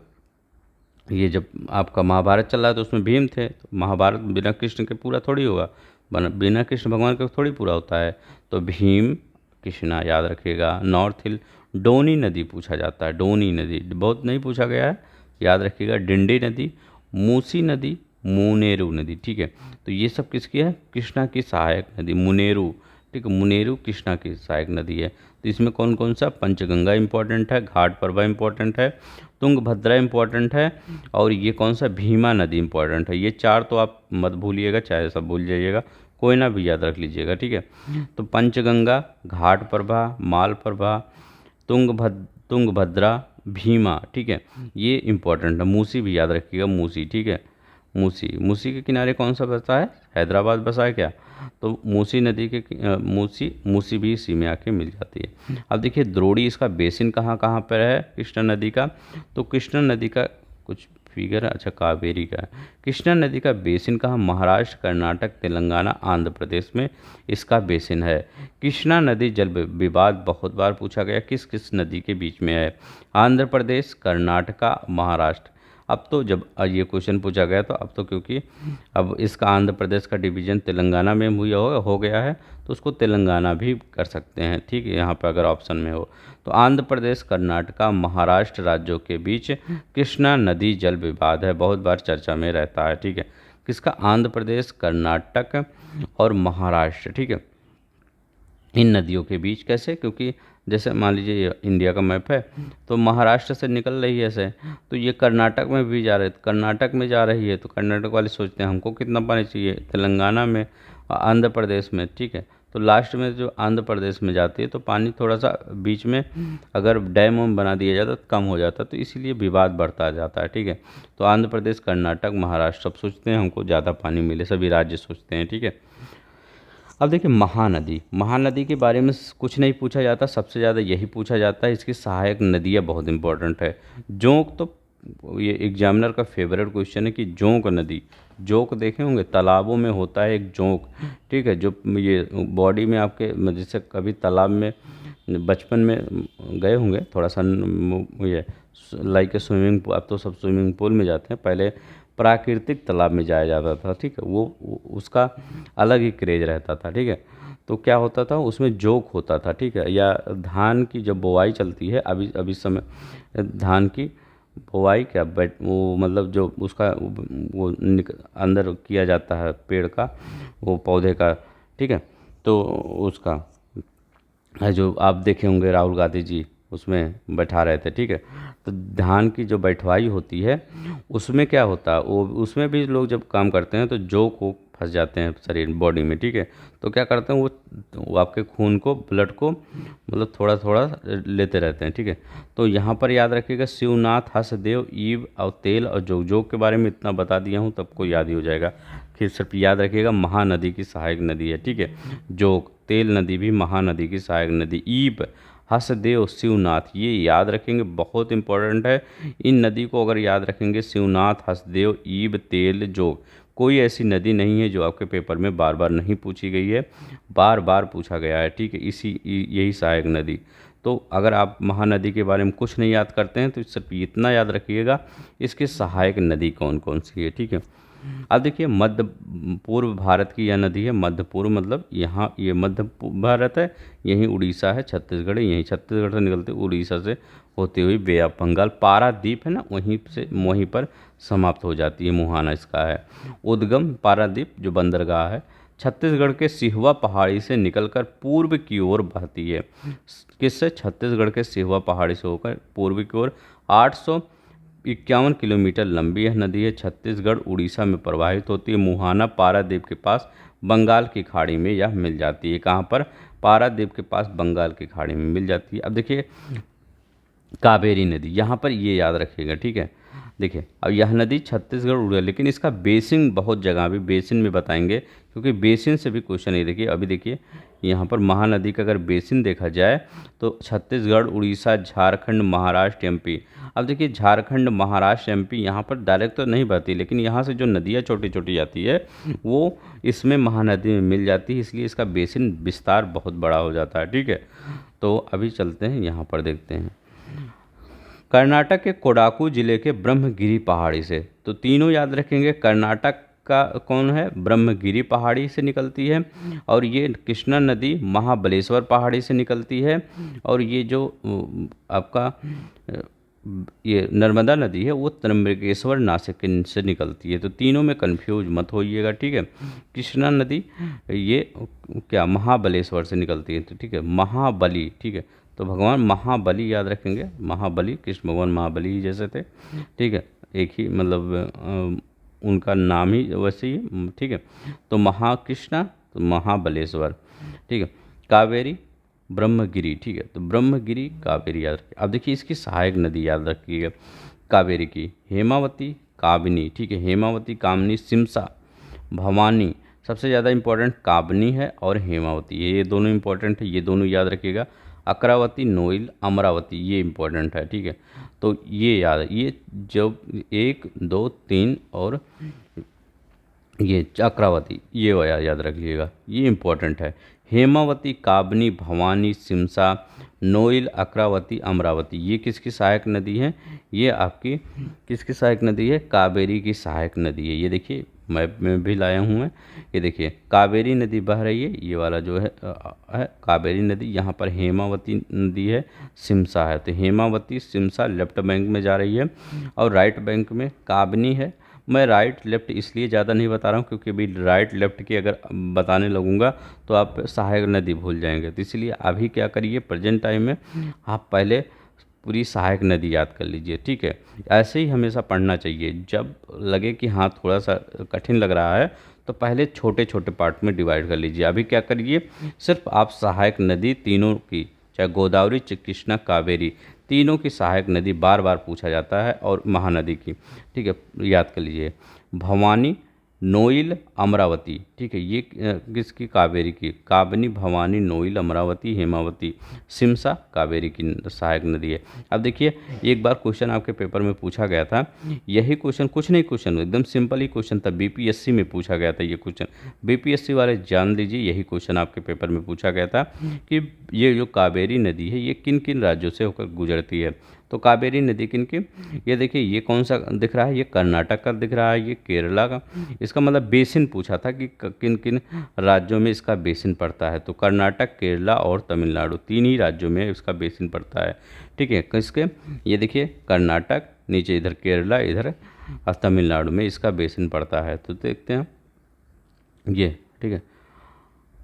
ये जब आपका महाभारत चल रहा है तो उसमें भीम थे, तो महाभारत बिना कृष्ण के पूरा थोड़ी होगा, बिना कृष्ण भगवान के थोड़ी पूरा होता है। तो भीम, कृष्णा याद रखिएगा। नॉर्थ हिल, डोनी नदी पूछा जाता है, डोनी नदी बहुत नहीं पूछा गया है, याद रखिएगा। डिंडी नदी, मूसी नदी, मुनेरू नदी, ठीक है। तो ये सब किसकी है? कृष्णा की सहायक नदी, मुनेरू, ठीक है, मुनेरू कृष्णा की सहायक नदी है। तो इसमें कौन कौन सा? पंचगंगा इंपॉर्टेंट है, घाट प्रभा इंपॉर्टेंट है, तुंगभद्रा इंपॉर्टेंट है, और ये कौन सा? भीमा नदी इंपॉर्टेंट है। ये चार तो आप मत भूलिएगा, चाहे सब भूल जाइएगा, कोयना भी याद रख लीजिएगा, ठीक है। तो पंचगंगा, घाट प्रभा, माल प्रभा, तुंगभद्रा, भीमा, ठीक है, ये इंपॉर्टेंट है। मूसी भी याद रखिएगा, मूसी, ठीक है, मूसी के किनारे कौन सा बसा है? हैदराबाद बसा है क्या? तो मूसी नदी के मूसी भी इसी में आके मिल जाती है। अब देखिए, द्रोणी, इसका बेसिन कहाँ कहाँ पर है कृष्णा नदी का? तो कृष्णा नदी का कुछ फिगर है, अच्छा कावेरी का है। कृष्णा नदी का बेसिन कहाँ? महाराष्ट्र, कर्नाटक, तेलंगाना, आंध्र प्रदेश में इसका बेसिन है। कृष्णा नदी जल विवाद बहुत बार पूछा गया, किस किस नदी के बीच में है? आंध्र प्रदेश, कर्नाटका, महाराष्ट्र। अब तो जब ये क्वेश्चन पूछा गया, तो अब तो क्योंकि अब इसका आंध्र प्रदेश का डिवीज़न तेलंगाना में हो गया है, तो उसको तेलंगाना भी कर सकते हैं, ठीक है, यहाँ पर अगर ऑप्शन में हो। तो आंध्र प्रदेश, कर्नाटका, महाराष्ट्र राज्यों के बीच कृष्णा नदी जल विवाद है, बहुत बार चर्चा में रहता है, ठीक है। किसका? आंध्र प्रदेश, कर्नाटक और महाराष्ट्र, ठीक है, इन नदियों के बीच। कैसे? क्योंकि जैसे मान लीजिए ये इंडिया का मैप है, तो महाराष्ट्र से निकल रही है ऐसे, तो ये कर्नाटक में भी जा रही है, कर्नाटक में जा रही है, तो कर्नाटक वाले सोचते हैं हमको कितना पानी चाहिए, तेलंगाना में, आंध्र प्रदेश में, ठीक है। तो लास्ट में जो आंध्र प्रदेश में जाती है, तो पानी थोड़ा सा बीच में अगर डैम वैम बना दिया जाता तो कम हो जाता, तो इसीलिए विवाद बढ़ता जाता है, ठीक है। तो आंध्र प्रदेश, कर्नाटक, महाराष्ट्र सब सोचते हैं हमको ज़्यादा पानी मिले, सभी राज्य सोचते हैं, ठीक है। अब देखिए, महानदी के बारे में कुछ नहीं पूछा जाता, सबसे ज़्यादा यही पूछा जाता है, इसकी सहायक नदियाँ बहुत इंपॉर्टेंट है। जोंक, तो ये एग्जामिनर का फेवरेट क्वेश्चन है कि जोंक नदी, जोंक देखे होंगे, तालाबों में होता है एक जोंक, ठीक है, जो ये बॉडी में आपके, जैसे कभी तालाब में बचपन में गए होंगे, थोड़ा सा ये लाइक स्विमिंग पूल, अब तो सब स्विमिंग पूल में जाते हैं, पहले प्राकृतिक तालाब में जाया जाता था, ठीक है, वो उसका अलग ही क्रेज रहता था, ठीक है। तो क्या होता था, उसमें जोक होता था, ठीक है, या धान की जब बुआई चलती है, अभी समय धान की बुआई क्या वो मतलब जो उसका वो अंदर किया जाता है पेड़ का, वो पौधे का, ठीक है, तो उसका जो आप देखे होंगे राहुल गांधी जी उसमें बैठा रहे थे, ठीक है। तो धान की जो बैठवाई होती है, उसमें क्या होता है, वो उसमें भी लोग जब काम करते हैं तो जो को फंस जाते हैं शरीर बॉडी में, ठीक है। तो क्या करते हैं, वो आपके खून को, ब्लड को मतलब थोड़ा थोड़ा लेते रहते हैं, ठीक है। तो यहाँ पर याद रखिएगा, शिवनाथ, हसदेव, ईव और तेल और जोग के बारे में इतना बता दिया हूँ, तब को याद ही हो जाएगा। फिर सिर्फ याद रखिएगा, महानदी की सहायक नदी है, ठीक है। जोग, तेल नदी भी महानदी की सहायक नदी, ईब, हसदेव, शिवनाथ, ये याद रखेंगे, बहुत इंपॉर्टेंट है। इन नदी को अगर याद रखेंगे, शिवनाथ, हसदेव, ईब, तेल, जोग, कोई ऐसी नदी नहीं है जो आपके पेपर में बार बार नहीं पूछी गई है, बार बार पूछा गया है, ठीक है। यही सहायक नदी। तो अगर आप महानदी के बारे में कुछ नहीं याद करते हैं तो सिर्फ इतना याद रखिएगा, इसकी सहायक नदी कौन कौन सी है, ठीक है। अब देखिए, मध्य पूर्व भारत की यह नदी है। मध्य पूर्व मतलब यहाँ ये मध्य भारत है, यहीं उड़ीसा है, छत्तीसगढ़ है, यहीं छत्तीसगढ़ से निकलते उड़ीसा से होते हुए बे ऑफ बंगाल, पारादीप है ना, वहीं पर समाप्त हो जाती है, मुहाना इसका है उद्गम। पारादीप जो बंदरगाह है, छत्तीसगढ़ के सिहवा पहाड़ी से निकलकर पूर्व की ओर बहती है। किससे? छत्तीसगढ़ के सिहवा पहाड़ी से होकर पूर्व की ओर 851 किलोमीटर लंबी यह नदी है। छत्तीसगढ़ उड़ीसा में प्रवाहित होती है। मुहाना पारादीप के पास बंगाल की खाड़ी में यह मिल जाती है। कहाँ पर? पारादीप के पास बंगाल की खाड़ी में मिल जाती है। अब देखिए, कावेरी नदी, यहाँ पर ये याद रखिएगा, ठीक है। देखिए, अब यह नदी छत्तीसगढ़ उड़े, लेकिन इसका बेसिन बहुत जगह भी बेसिन में बताएंगे, क्योंकि बेसिन से भी क्वेश्चन है। देखिए, अभी देखिए यहाँ पर महानदी का अगर बेसिन देखा जाए तो छत्तीसगढ़, उड़ीसा, झारखंड, महाराष्ट्र, एमपी। अब देखिए, झारखंड, महाराष्ट्र, एमपी यहाँ पर डायरेक्ट तो नहीं बहती, लेकिन यहाँ से जो नदियाँ छोटी छोटी आती है वो इसमें महानदी में मिल जाती है, इसलिए इसका बेसिन विस्तार बहुत बड़ा हो जाता है, ठीक है। तो अभी चलते हैं यहाँ पर, देखते हैं कर्नाटक के कोडागु जिले के ब्रह्मगिरी पहाड़ी से। तो तीनों याद रखेंगे। कर्नाटक का कौन है? ब्रह्मगिरी पहाड़ी से निकलती है, और ये कृष्णा नदी महाबलेश्वर पहाड़ी से निकलती है, और ये जो आपका ये नर्मदा नदी है वो त्र्यंबकेश्वर नासिक से निकलती है। तो तीनों में कंफ्यूज मत होइएगा, ठीक है। कृष्णा नदी ये क्या महाबलेश्वर से निकलती है, तो ठीक है, महाबली, ठीक है। तो भगवान महाबली याद रखेंगे, महाबली, कृष्ण भगवान महाबली ही जैसे थे, ठीक है, एक ही मतलब उनका नाम ही वैसे ही, ठीक है। तो महाकृष्णा, तो महाबलेश्वर, ठीक है। कावेरी, ब्रह्मगिरी, ठीक है। तो ब्रह्मगिरी, कावेरी याद रखिए। अब देखिए, इसकी सहायक नदी याद रखिएगा कावेरी की, हेमावती, काबिनी, ठीक है। हेमावती, कामनी, सिमसा, भवानी। सबसे ज़्यादा इंपॉर्टेंट काबनी है और हेमावती, ये दोनों इंपॉर्टेंट है, ये दोनों याद रखिएगा। अकरावती, नोइल, अमरावती, ये इंपॉर्टेंट है, ठीक है। तो ये याद है, ये जब 1 2 3 और ये चक्रावती, ये वाला याद रखिएगा, ये इंपॉर्टेंट है। हेमावती, काबनी, भवानी, सिमसा, नोइल, अक्रावती, अमरावती, ये किसकी सहायक नदी है? ये आपकी किसकी सहायक नदी है? कावेरी की सहायक नदी है। ये देखिए, मैप में भी लाया हूँ मैं, ये देखिए कावेरी नदी बह रही है, ये वाला जो है कावेरी नदी। यहाँ पर हेमावती नदी है, सिमसा है। तो हेमावती, सिमसा लेफ्ट बैंक में जा रही है, और राइट बैंक में काबनी है। मैं राइट लेफ्ट इसलिए ज़्यादा नहीं बता रहा हूँ क्योंकि अभी राइट लेफ्ट की अगर बताने लगूँगा तो आप सहायक नदी भूल जाएंगे, तो इसलिए अभी क्या करिए, प्रेजेंट टाइम में आप पहले पूरी सहायक नदी याद कर लीजिए, ठीक है। ऐसे ही हमेशा पढ़ना चाहिए। जब लगे कि हाँ थोड़ा सा कठिन लग रहा है तो पहले छोटे छोटे पार्ट में डिवाइड कर लीजिए। अभी क्या करिए, सिर्फ आप सहायक नदी तीनों की, चाहे गोदावरी, कृष्णा, कावेरी, तीनों की सहायक नदी बार बार पूछा जाता है, और महानदी की, ठीक है, याद कर लीजिए। भवानी, नोइल, अमरावती, ठीक है, ये किसकी? कावेरी की। काबनी, भवानी, नोइल, अमरावती, हेमावती, सिमसा कावेरी की सहायक नदी है। अब देखिए, एक बार क्वेश्चन आपके पेपर में पूछा गया था, यही क्वेश्चन, कुछ नहीं क्वेश्चन, एकदम सिंपल ही क्वेश्चन था, बीपीएससी में पूछा गया था ये क्वेश्चन। बीपीएससी वाले जान लीजिए, यही क्वेश्चन आपके पेपर में पूछा गया था कि ये जो कावेरी नदी है ये किन किन राज्यों से होकर गुजरती है। तो कावेरी नदी किन की? ये देखिए, ये कौन सा दिख रहा है? ये कर्नाटक का दिख रहा है, ये केरला का। इसका मतलब बेसिन पूछा था कि किन किन राज्यों में इसका बेसिन पड़ता है। तो कर्नाटक, केरला और तमिलनाडु, तीन ही राज्यों में इसका बेसिन पड़ता है, ठीक है। किसके? ये देखिए, कर्नाटक, नीचे इधर केरला, इधर तमिलनाडु में इसका बेसिन पड़ता है। तो देखते हैं ये, ठीक है।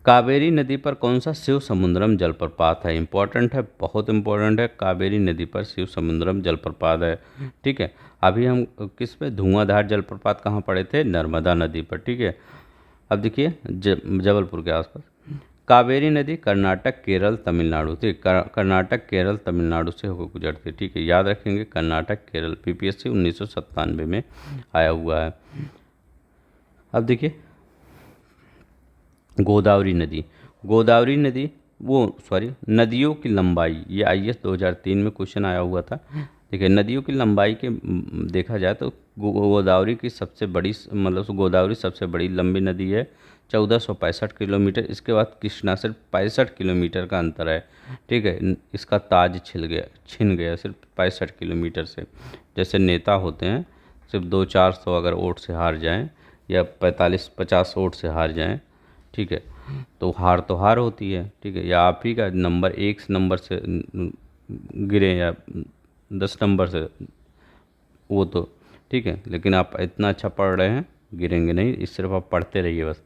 कावेरी नदी पर कौन सा शिव समुद्रम जलप्रपात है? इंपॉर्टेंट है, बहुत इंपॉर्टेंट है। कावेरी नदी पर शिव समुद्रम जलप्रपात है, ठीक है। अभी हम किस पे? धुआंधार जलप्रपात कहाँ पड़े थे? नर्मदा नदी पर, ठीक है। अब देखिए, जबलपुर के आसपास। कावेरी नदी कर्नाटक, केरल, तमिलनाडु, ठीक, कर्नाटक, केरल, तमिलनाडु से होकर गुजरती है, ठीक है, याद रखेंगे। कर्नाटक, केरल, बीपीएससी 1997 में आया हुआ है। अब देखिए, गोदावरी नदी। गोदावरी नदी नदियों की लंबाई, ये आईएएस 2003 में क्वेश्चन आया हुआ था। देखिए नदियों की लंबाई के देखा जाए तो गोदावरी की सबसे बड़ी, मतलब गोदावरी सबसे बड़ी लंबी नदी है, 1465 किलोमीटर। इसके बाद कृष्णा सिर्फ 65 किलोमीटर का अंतर है, ठीक है। इसका ताज छिन गया सिर्फ 65 किलोमीटर से। जैसे नेता होते हैं, सिर्फ 200-400 अगर वोट से हार जाएं या 45-50 वोट से हार जाएं, ठीक है, तो हार होती है, ठीक है। या आप ही का नंबर एक नंबर से गिरे या 10 नंबर से, वो तो ठीक है, लेकिन आप इतना अच्छा पढ़ रहे हैं, गिरेंगे नहीं, इस सिर्फ आप पढ़ते रहिए बस।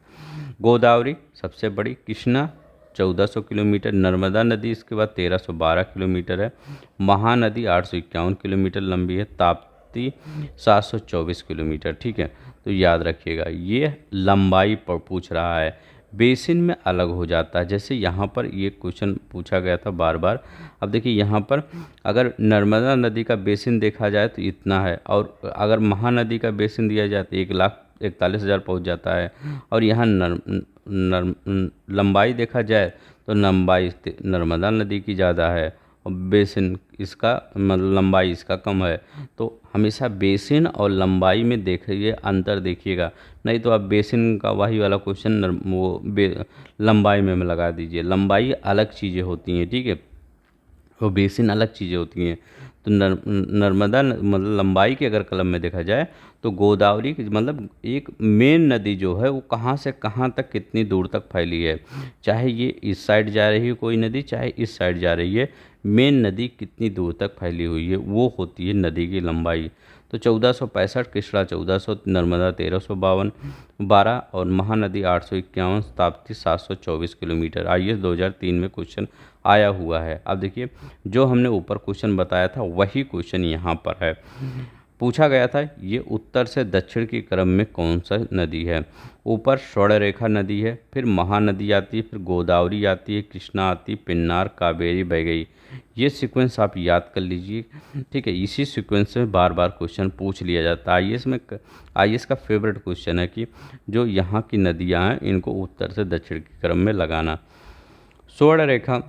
गोदावरी सबसे बड़ी, कृष्णा 1400 किलोमीटर, नर्मदा नदी इसके बाद 1312 किलोमीटर है, महानदी 851 किलोमीटर लंबी है, ताप्ती 724 किलोमीटर, ठीक है। तो याद रखिएगा, ये लंबाई पर पूछ रहा है, बेसिन में अलग हो जाता है। जैसे यहाँ पर ये क्वेश्चन पूछा गया था बार बार। अब देखिए यहाँ पर अगर नर्मदा नदी का बेसिन देखा जाए तो इतना है, और अगर महानदी का बेसिन दिया जाए तो 1,41,000 पहुँच जाता है। और यहाँ लंबाई देखा जाए तो लंबाई नर्मदा नदी की ज़्यादा है और बेसिन इसका, मतलब लंबाई इसका कम है। तो हमेशा बेसिन और लंबाई में देखिए, अंतर देखिएगा, नहीं तो आप बेसिन का वही वाला क्वेश्चन लंबाई में लगा दीजिए। लंबाई अलग चीज़ें होती हैं, ठीक है, वो बेसिन अलग चीज़ें होती हैं। तो नर्मदा मतलब लंबाई के अगर कलम में देखा जाए तो गोदावरी की मतलब एक मेन नदी जो है वो कहाँ से कहाँ तक कितनी दूर तक फैली है, चाहे ये इस साइड जा रही है कोई नदी, चाहे इस साइड जा रही है, मेन नदी कितनी दूर तक फैली हुई है वो होती है नदी की लंबाई। तो 1465, कृष्णा 1400, नर्मदा 1352 और महानदी 851, ताप्ती 724 किलोमीटर। आईएएस 2003 में क्वेश्चन आया हुआ है। अब देखिए जो हमने ऊपर क्वेश्चन बताया था वही क्वेश्चन यहाँ पर है। पूछा गया था ये उत्तर से दक्षिण के क्रम में कौन सा नदी है। ऊपर स्वर्णरेखा नदी है, फिर महानदी आती है, फिर गोदावरी आती है, कृष्णा आती है, पिन्नार, कावेरी बह गई। ये सीक्वेंस आप याद कर लीजिए, ठीक है। इसी सीक्वेंस में बार बार क्वेश्चन पूछ लिया जाता है। आईएएस का फेवरेट क्वेश्चन है कि जो यहाँ की नदियाँ हैं इनको उत्तर से दक्षिण के क्रम में लगाना। स्वर्णरेखा,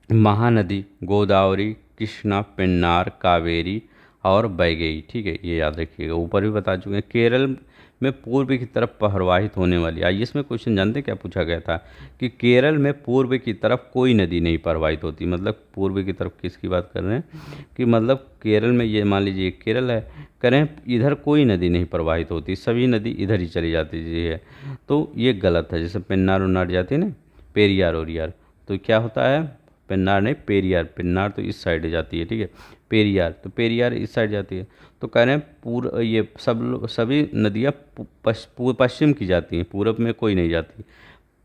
महानदी, गोदावरी, कृष्णा, पेन्नार, कावेरी और बैगई, ठीक है, ये याद रखिएगा। ऊपर भी बता चुके हैं। केरल में पूर्व की तरफ प्रवाहित होने वाली, आइए इसमें क्वेश्चन जानते क्या पूछा गया था कि केरल में पूर्व की तरफ कोई नदी नहीं प्रवाहित होती। मतलब पूर्व की तरफ किसकी बात कर रहे हैं कि मतलब केरल में, ये मान लीजिए केरल है, करें इधर कोई नदी नहीं प्रवाहित होती, सभी नदी इधर ही चली जाती है। तो ये गलत है। जैसे पेन्नार उन्नार जाती है ना, पेरियार और यार, तो क्या होता है, पेन्नार नहीं पेरियार, पेन्नार तो इस साइड जाती है, ठीक है, पेरियार, तो पेरियार इस साइड जाती है। तो कह रहे हैं ये सभी नदियाँ पश्चिम की जाती हैं, पूरब में कोई नहीं जाती।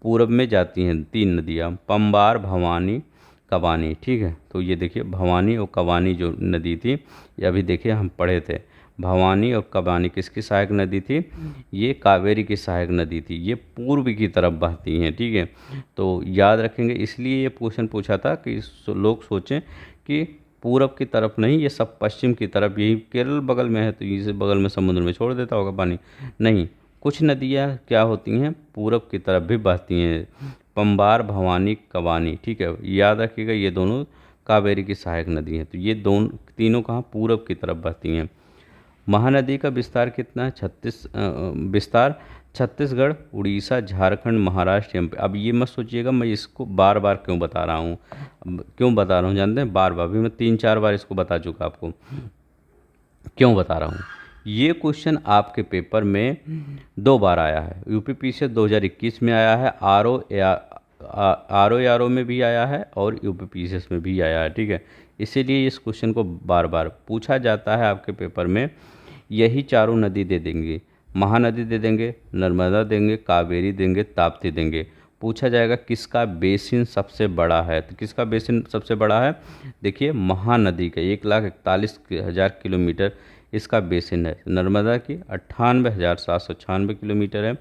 पूरब में जाती हैं 3 नदियाँ, पंबार, भवानी, कबानी, ठीक है। तो ये देखिए भवानी और कबानी जो नदी थी, ये अभी देखिए हम पढ़े थे, भवानी और कबानी किसकी सहायक नदी थी, ये कावेरी की सहायक नदी थी। ये पूर्व की तरफ बहती हैं, ठीक है। तो याद रखेंगे, इसलिए ये क्वेश्चन पूछा था कि लोग सोचें कि पूरब की तरफ नहीं, ये सब पश्चिम की तरफ, यही केरल बगल में है तो इसे बगल में समुद्र में छोड़ देता होगा पानी, नहीं। कुछ नदियाँ क्या होती हैं पूरब की तरफ भी बहती हैं, पंबार, भवानी, कबानी, ठीक है, याद रखिएगा। ये दोनों कावेरी की सहायक नदी हैं। तो ये दोनों तीनों कहाँ पूरब की तरफ बहती हैं। महानदी का विस्तार कितना है, विस्तार छत्तीसगढ़, उड़ीसा, झारखंड, महाराष्ट्र, एमपी। अब ये मत सोचिएगा मैं इसको बार बार क्यों बता रहा हूँ, क्यों बता रहा हूँ जानते हैं, बार बार भी मैं 3-4 बार इसको बता चुका आपको, क्यों बता रहा हूँ। ये क्वेश्चन आपके पेपर में 2 बार आया है। यूपीपीसीएस 2021 में आया है, आर ओ में भी आया है और यूपीपीसीएस में भी आया है, ठीक है। इसीलिए इस क्वेश्चन को बार बार पूछा जाता है आपके पेपर में। यही चारों नदी दे देंगे, महानदी दे देंगे, नर्मदा देंगे, कावेरी देंगे, ताप्ती देंगे। पूछा जाएगा किसका बेसिन सबसे बड़ा है, तो किसका बेसिन सबसे बड़ा है, देखिए महानदी का 1,41,000 किलोमीटर इसका बेसिन है। नर्मदा की 98,796 किलोमीटर है।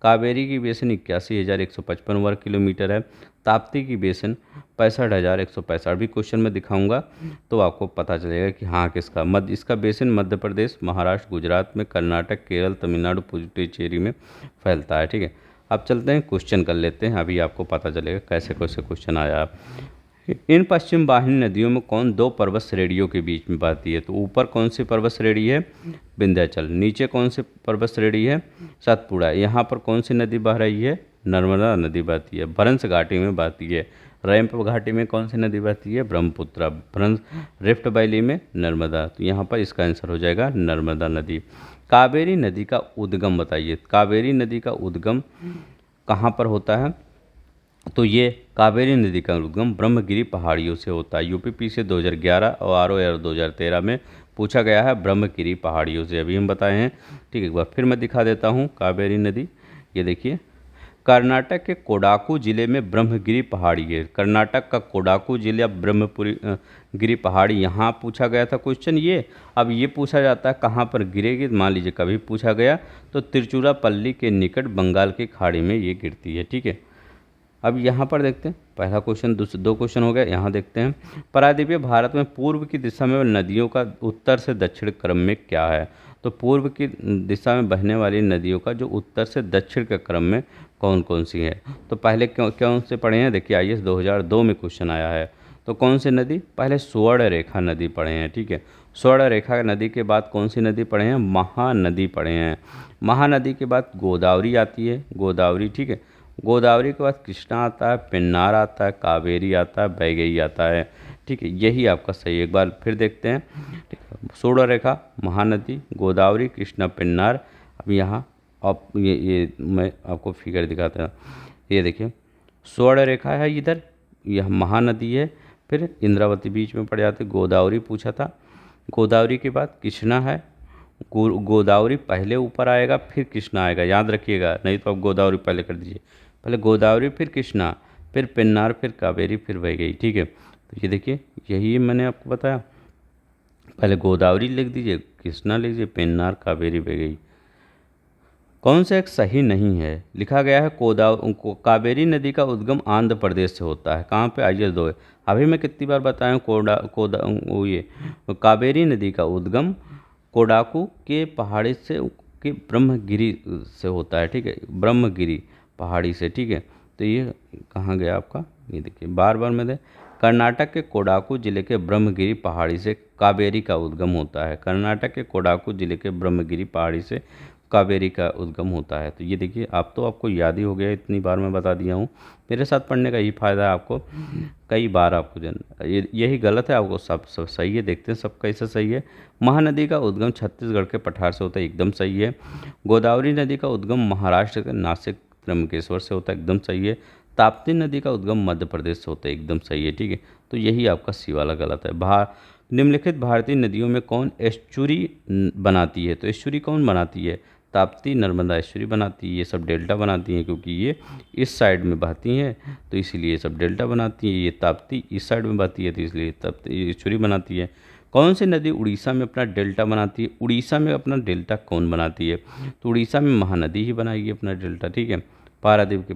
कावेरी की बेसिन 81,155 वर्ग किलोमीटर है। ताप्ती की बेसिन 65,165। भी क्वेश्चन में दिखाऊंगा तो आपको पता चलेगा कि हाँ किसका। इसका बेसिन मध्य प्रदेश, महाराष्ट्र, गुजरात में, कर्नाटक, केरल, तमिलनाडु, पुडुचेरी में फैलता है, ठीक है। अब चलते हैं क्वेश्चन कर लेते हैं, अभी आपको पता चलेगा कैसे कैसे क्वेश्चन आया। इन पश्चिम वाहिनी नदियों में कौन दो पर्वत श्रेणियों के बीच में बहती है? तो ऊपर कौन सी पर्वत श्रेणी है? विंध्याचल। नीचे कौन सी पर्वत श्रेणी है? सतपुड़ा। यहाँ पर कौन सी नदी बह रही है? नर्मदा नदी बहती है, भ्रंश घाटी में बहती है। रैंप घाटी में कौन सी नदी बहती है? ब्रह्मपुत्र। भ्रंश रिफ्ट वैली में नर्मदा। तो यहाँ पर इसका आंसर हो जाएगा नर्मदा नदी। कावेरी नदी का उद्गम बताइए। कावेरी नदी का उद्गम कहाँ पर होता है? तो ये कावेरी नदी का उद्गम ब्रह्मगिरी पहाड़ियों से होता है। यूपीपीसी 2011 और आरओआर 2013 में पूछा गया है ब्रह्मगिरी पहाड़ियों से, अभी हम बताए हैं। ठीक है, एक बार फिर मैं दिखा देता हूँ कावेरी नदी। ये देखिए, कर्नाटक के कोडाकू जिले में ब्रह्मगिरी पहाड़ी है। कर्नाटक का कोडाकू जिला ब्रह्मपुरी गिरी पहाड़ी, यहाँ पूछा गया था क्वेश्चन ये। अब ये पूछा जाता है कहाँ पर गिरेगी, मान लीजिए कभी पूछा गया तो तिरुचिरापल्ली के निकट बंगाल की खाड़ी में ये गिरती है। ठीक है, अब यहाँ पर देखते हैं, पहला क्वेश्चन, दो क्वेश्चन हो गया। यहाँ देखते हैं, प्रायद्वीपीय भारत में पूर्व की दिशा में नदियों का उत्तर से दक्षिण क्रम में क्या है? तो पूर्व की दिशा में बहने वाली नदियों का जो उत्तर से दक्षिण के क्रम में कौन कौन सी है? तो पहले कौन से पढ़े हैं? देखिए, आईएएस 2002 में क्वेश्चन आया है। तो कौन सी नदी? पहले स्वर्ण रेखा नदी पढ़े हैं। ठीक है, स्वर्ण रेखा नदी के बाद कौन सी नदी पढ़े हैं? महानदी पढ़े हैं। महानदी के बाद गोदावरी आती है, गोदावरी। ठीक है, गोदावरी के बाद कृष्णा आता है, पेन्नार आता है, कावेरी आता है, वैगई आता है। ठीक है, यही आपका सही है। एक बार फिर देखते हैं। ठीक है, स्वर्ण रेखा, महानदी, गोदावरी, कृष्णा, पेन्नार। अब यहाँ आप ये मैं आपको फिगर दिखाता हूँ। ये देखिए, स्वर्ण रेखा है इधर, यह महानदी है, फिर इंद्रावती बीच में पड़ जाती है, गोदावरी पूछा था, गोदावरी के बाद कृष्णा है, गोदावरी पहले ऊपर आएगा फिर कृष्णा आएगा, याद रखिएगा, नहीं तो आप गोदावरी पहले कर दीजिए। पहले गोदावरी फिर कृष्णा फिर पेन्नार फिर कावेरी फिर वैगई। ठीक है, तो ये देखिए, यही मैंने आपको बताया, पहले गोदावरी लिख दीजिए, कृष्णा लिख दीजिए, पेन्नार कावेरी वैगई। कौन सा एक सही नहीं है? लिखा गया है कावेरी नदी का उद्गम आंध्र प्रदेश से होता है। कहाँ पे? आइए दो है। अभी मैं कितनी बार बताया हूँ, ये कावेरी नदी का उद्गम कोडाकू के पहाड़ी से के ब्रह्मगिरी से होता है। ठीक है, ब्रह्मगिरी पहाड़ी से। ठीक है, तो ये कहाँ गया आपका? ये देखिए, बार बार मैं कर्नाटक के कोडाकू जिले के ब्रह्मगिरी पहाड़ी से कावेरी का उद्गम होता है। कर्नाटक के कोडाकू जिले के ब्रह्मगिरी पहाड़ी से कावेरी का उद्गम होता है। तो ये देखिए, आप तो आपको याद ही हो गया, इतनी बार मैं बता दिया हूँ। मेरे साथ पढ़ने का यही फ़ायदा है आपको, कई बार आपको यही गलत है, आपको सब सही है। देखते हैं सब कैसे सही है। महानदी का उद्गम छत्तीसगढ़ के पठार से होता है, एकदम सही है। गोदावरी नदी का उद्गम महाराष्ट्र के नासिक त्र्यंबकेश्वर से होता है, एकदम सही है। ताप्ती नदी का उद्गम मध्य प्रदेश से होता है, एकदम सही है। ठीक है, तो यही आपका सी वाला गलत है। निम्नलिखित भारतीय नदियों में कौन एस्चुरी बनाती है? तो एस्चुरी कौन बनाती है? ताप्ती, नर्मदा एस्चुरी बनाती है। ये सब डेल्टा बनाती हैं, क्योंकि ये इस साइड में बहती हैं, तो इसीलिए सब डेल्टा बनाती हैं। ये ताप्ती इस साइड में बहती है, तो इसलिए ताप्ती एस्चुरी बनाती है। कौन सी नदी उड़ीसा में अपना डेल्टा बनाती है? उड़ीसा में अपना डेल्टा कौन बनाती है? तो उड़ीसा में महानदी ही बनाएगी अपना डेल्टा। ठीक है, पारादीप के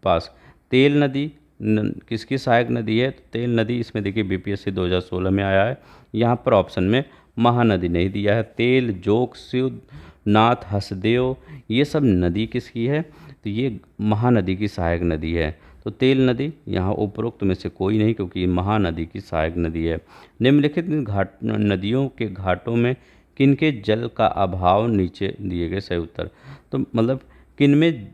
पास। तेल नदी किसकी सहायक नदी है? तो तेल नदी, इसमें देखिए बीपीएससी 2016 में आया है, यहाँ पर ऑप्शन में महानदी नहीं दिया है। तेल, जोग, शिव नाथ, हसदेव, ये सब नदी किसकी है? तो ये महानदी की सहायक नदी है। तो तेल नदी यहाँ उपरोक्त में से कोई नहीं, क्योंकि ये महानदी की सहायक नदी है। निम्नलिखित नदियों के घाटों में किनके जल का अभाव नीचे दिए गए सही उत्तर। तो मतलब किनमें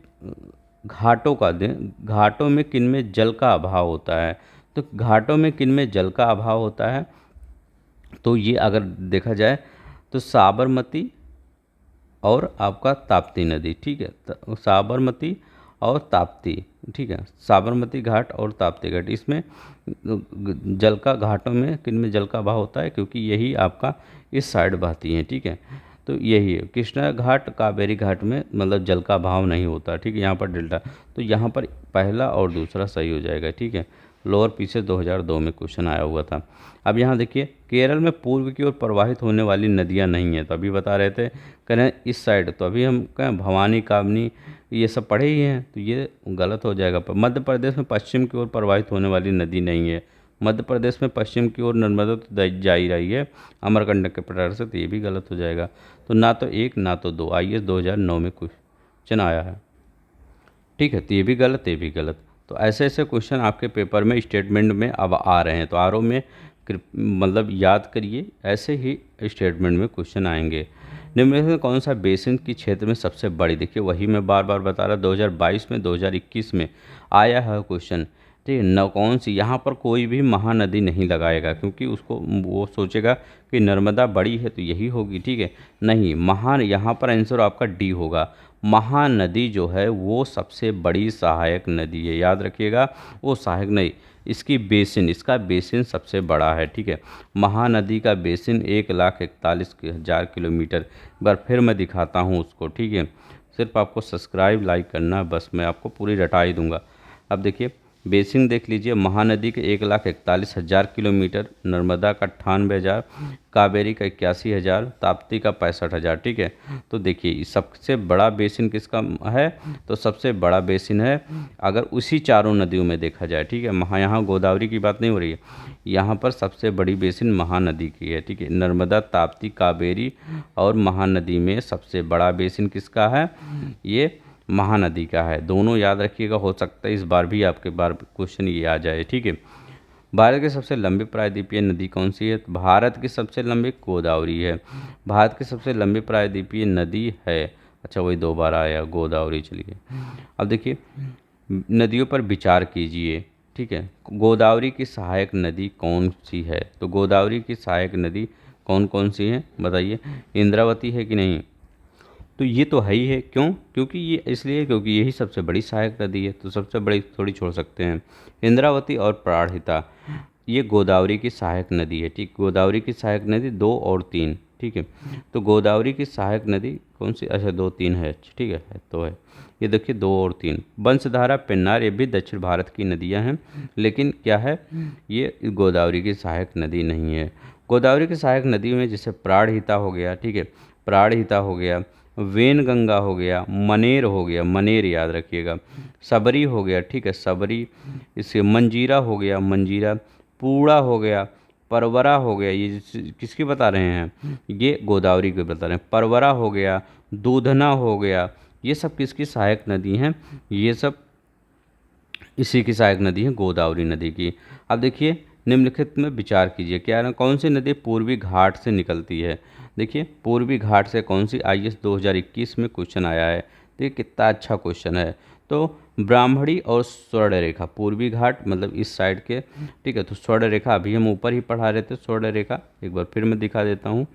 घाटों में किनमें जल का अभाव होता है? तो घाटों में किनमें जल का अभाव होता है? तो ये अगर देखा जाए तो साबरमती और आपका ताप्ती नदी। ठीक है, साबरमती और ताप्ती। ठीक है, साबरमती घाट और ताप्ती घाट, इसमें जल का घाटों में किनमें जल का अभाव होता है? क्योंकि यही आपका इस साइड बहती हैं। ठीक है, तो यही है। कृष्णा घाट, कावेरी घाट में मतलब जल का अभाव नहीं होता। ठीक है, यहाँ पर डेल्टा, तो यहाँ पर पहला और दूसरा सही हो जाएगा। ठीक है, लोअर पीछे 2002 में क्वेश्चन आया हुआ था। अब यहाँ देखिए, केरल में पूर्व की ओर प्रवाहित होने वाली नदियाँ नहीं हैं, तो अभी बता रहे थे करें इस साइड, तो अभी हम कहें भवानी, कामनी, ये सब पढ़े ही हैं, तो ये गलत हो जाएगा। मध्य प्रदेश में पश्चिम की ओर प्रवाहित होने वाली नदी नहीं है। मध्य प्रदेश में पश्चिम की ओर नर्मदा तो जा ही रही है अमरकंटक के पठार से, तो ये भी गलत हो जाएगा। तो ना तो एक ना तो दो, आईएएस 2009 में क्वेश्चन आया है। ठीक है, तो ये भी गलत, ये भी गलत। तो ऐसे ऐसे क्वेश्चन आपके पेपर में स्टेटमेंट में अब आ रहे हैं, तो आर ओ में मतलब याद करिए, ऐसे ही स्टेटमेंट में क्वेश्चन आएंगे। निम्नलिखित में कौन सा बेसिन की क्षेत्र में सबसे बड़ी, देखिए वही मैं बार बार बता रहा, 2022 में 2021 में आया है क्वेश्चन। ठीक है, न कौन सी, यहाँ पर कोई भी महानदी नहीं लगाएगा, क्योंकि उसको वो सोचेगा कि नर्मदा बड़ी है तो यही होगी। ठीक है, नहीं, महान, यहाँ पर आंसर आपका डी होगा। महानदी जो है वो सबसे बड़ी सहायक नदी है, याद रखिएगा, वो सहायक नहीं, इसकी बेसिन, इसका बेसिन सबसे बड़ा है। ठीक है, महानदी का बेसिन 1,41,000 किलोमीटर। एक बार फिर मैं दिखाता हूँ उसको। ठीक है, सिर्फ आपको सब्सक्राइब लाइक करना है, बस मैं आपको पूरी रटा ही दूंगा। अब देखिए बेसिन देख लीजिए, महानदी के 1,41,000 किलोमीटर, नर्मदा का 98,000, कावेरी का 81,000, ताप्ती का 65,000। ठीक है, तो देखिए सबसे बड़ा बेसिन किसका है, तो सबसे बड़ा बेसिन है अगर उसी चारों नदियों में देखा जाए। ठीक है, यहाँ गोदावरी की बात नहीं हो रही है, यहाँ पर सबसे बड़ी बेसिन महानदी की है। ठीक है, नर्मदा, ताप्ती, कावेरी और महानदी में सबसे बड़ा बेसिन किसका है, ये महानदी का है। दोनों याद रखिएगा, हो सकता है इस बार भी आपके बार क्वेश्चन ये आ जाए। ठीक है, भारत की सबसे लंबी प्रायद्वीपीय नदी कौन सी है, तो भारत की सबसे लंबी गोदावरी है। भारत की सबसे लंबी प्रायद्वीपीय नदी है, अच्छा वही 2 बार आया गोदावरी। चलिए अब देखिए नदियों पर विचार कीजिए। ठीक है, गोदावरी की सहायक नदी कौन सी है, तो गोदावरी की सहायक नदी कौन कौन सी है बताइए, इंद्रावती है कि नहीं, तो ये तो है ही है। क्यों, क्योंकि ये इसलिए क्योंकि यही सबसे बड़ी सहायक नदी है, तो सबसे बड़ी थोड़ी छोड़ सकते हैं। इंद्रावती और प्राणहिता ये गोदावरी की सहायक नदी है। ठीक, गोदावरी की सहायक नदी 2 और 3। ठीक है, तो गोदावरी की सहायक नदी कौन सी, अच्छा 2 3 है, ठीक है तो है, ये देखिए 2 और 3। बंसधारा, पेन्नार ये भी दक्षिण भारत की नदियां हैं, लेकिन क्या है, ये गोदावरी की सहायक नदी नहीं है। गोदावरी की सहायक नदी में जैसे प्राणहिता हो गया, ठीक है, प्राणहिता हो गया, वेनगंगा हो गया, मनेर हो गया, मनेर याद रखिएगा, सबरी हो गया, ठीक है सबरी, इससे मंजीरा हो गया, मंजीरा, पूड़ा हो गया, परवरा हो गया, ये किसकी बता रहे हैं, ये गोदावरी की बता रहे हैं। परवरा हो गया, दूधना हो गया, ये सब किसकी सहायक नदी हैं, ये सब इसी की सहायक नदी है, गोदावरी नदी की। अब देखिए निम्नलिखित में विचार कीजिए, क्या है, कौन सी नदी पूर्वी घाट से निकलती है। देखिए पूर्वी घाट से कौन सी, आईएएस 2021 में क्वेश्चन आया है, देखिए कितना अच्छा क्वेश्चन है। तो ब्राह्मणी और स्वर्ण रेखा, पूर्वी घाट मतलब इस साइड के, ठीक है, तो स्वर्ण रेखा अभी हम ऊपर ही पढ़ा रहे थे, स्वर्ण रेखा एक बार फिर मैं दिखा देता हूँ।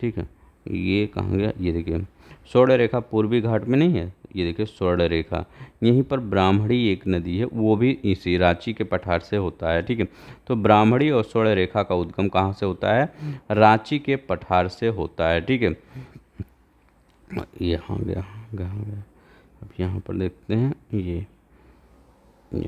ठीक है, ये कहाँ गया, ये देखिए स्वर्ण रेखा पूर्वी घाट में नहीं है, ये देखिए स्वर्ण रेखा, यहीं पर ब्राह्मणी एक नदी है, वो भी इसी रांची के पठार से होता है। ठीक है, तो ब्राह्मणी और स्वर्ण रेखा का उद्गम कहाँ से होता है, रांची के पठार से होता है। ठीक है, यहाँ गया, कहाँ गया, अब यहाँ पर देखते हैं, ये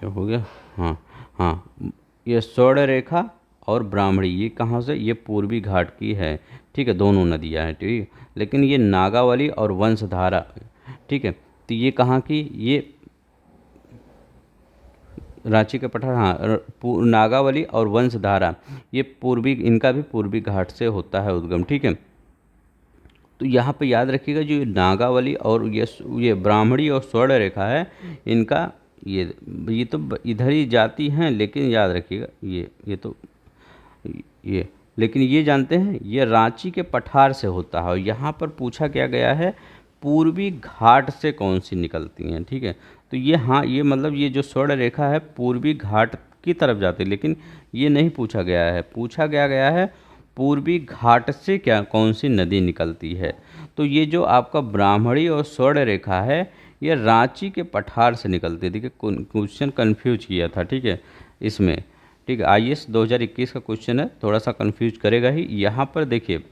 हो गया, हाँ हाँ, ये स्वर्ण रेखा और ब्राह्मणी ये कहाँ से, ये पूर्वी घाट की है। ठीक है, दोनों नदियाँ हैं। ठीक है, लेकिन ये नागावली और वंशधारा, ठीक है, तो ये कहाँ की, ये रांची के पठार, हाँ, नागावली और वंशधारा ये पूर्वी, इनका भी पूर्वी घाट से होता है उद्गम। ठीक है, तो यहाँ पे याद रखिएगा जो नागावली और ये ब्राह्मणी और स्वर्ण रेखा है, इनका ये तो इधर ही जाती हैं, लेकिन याद रखिएगा ये तो ये, लेकिन ये जानते हैं ये रांची के पठार से होता है। और यहाँ पर पूछा क्या गया है, पूर्वी घाट से कौन सी निकलती हैं। ठीक है, तो ये, हाँ, ये मतलब ये जो स्वर्ण रेखा है पूर्वी घाट की तरफ जाती है, लेकिन ये नहीं पूछा गया है, पूछा गया है पूर्वी घाट से क्या कौन सी नदी निकलती है। तो ये जो आपका ब्राह्मणी और स्वर्ण रेखा है ये रांची के पठार से निकलती है। देखिए क्वेश्चन कन्फ्यूज किया था, ठीक है, इसमें, ठीक है, आईएएस 2021 का क्वेश्चन है, थोड़ा सा कंफ्यूज करेगा ही। यहाँ पर देखिए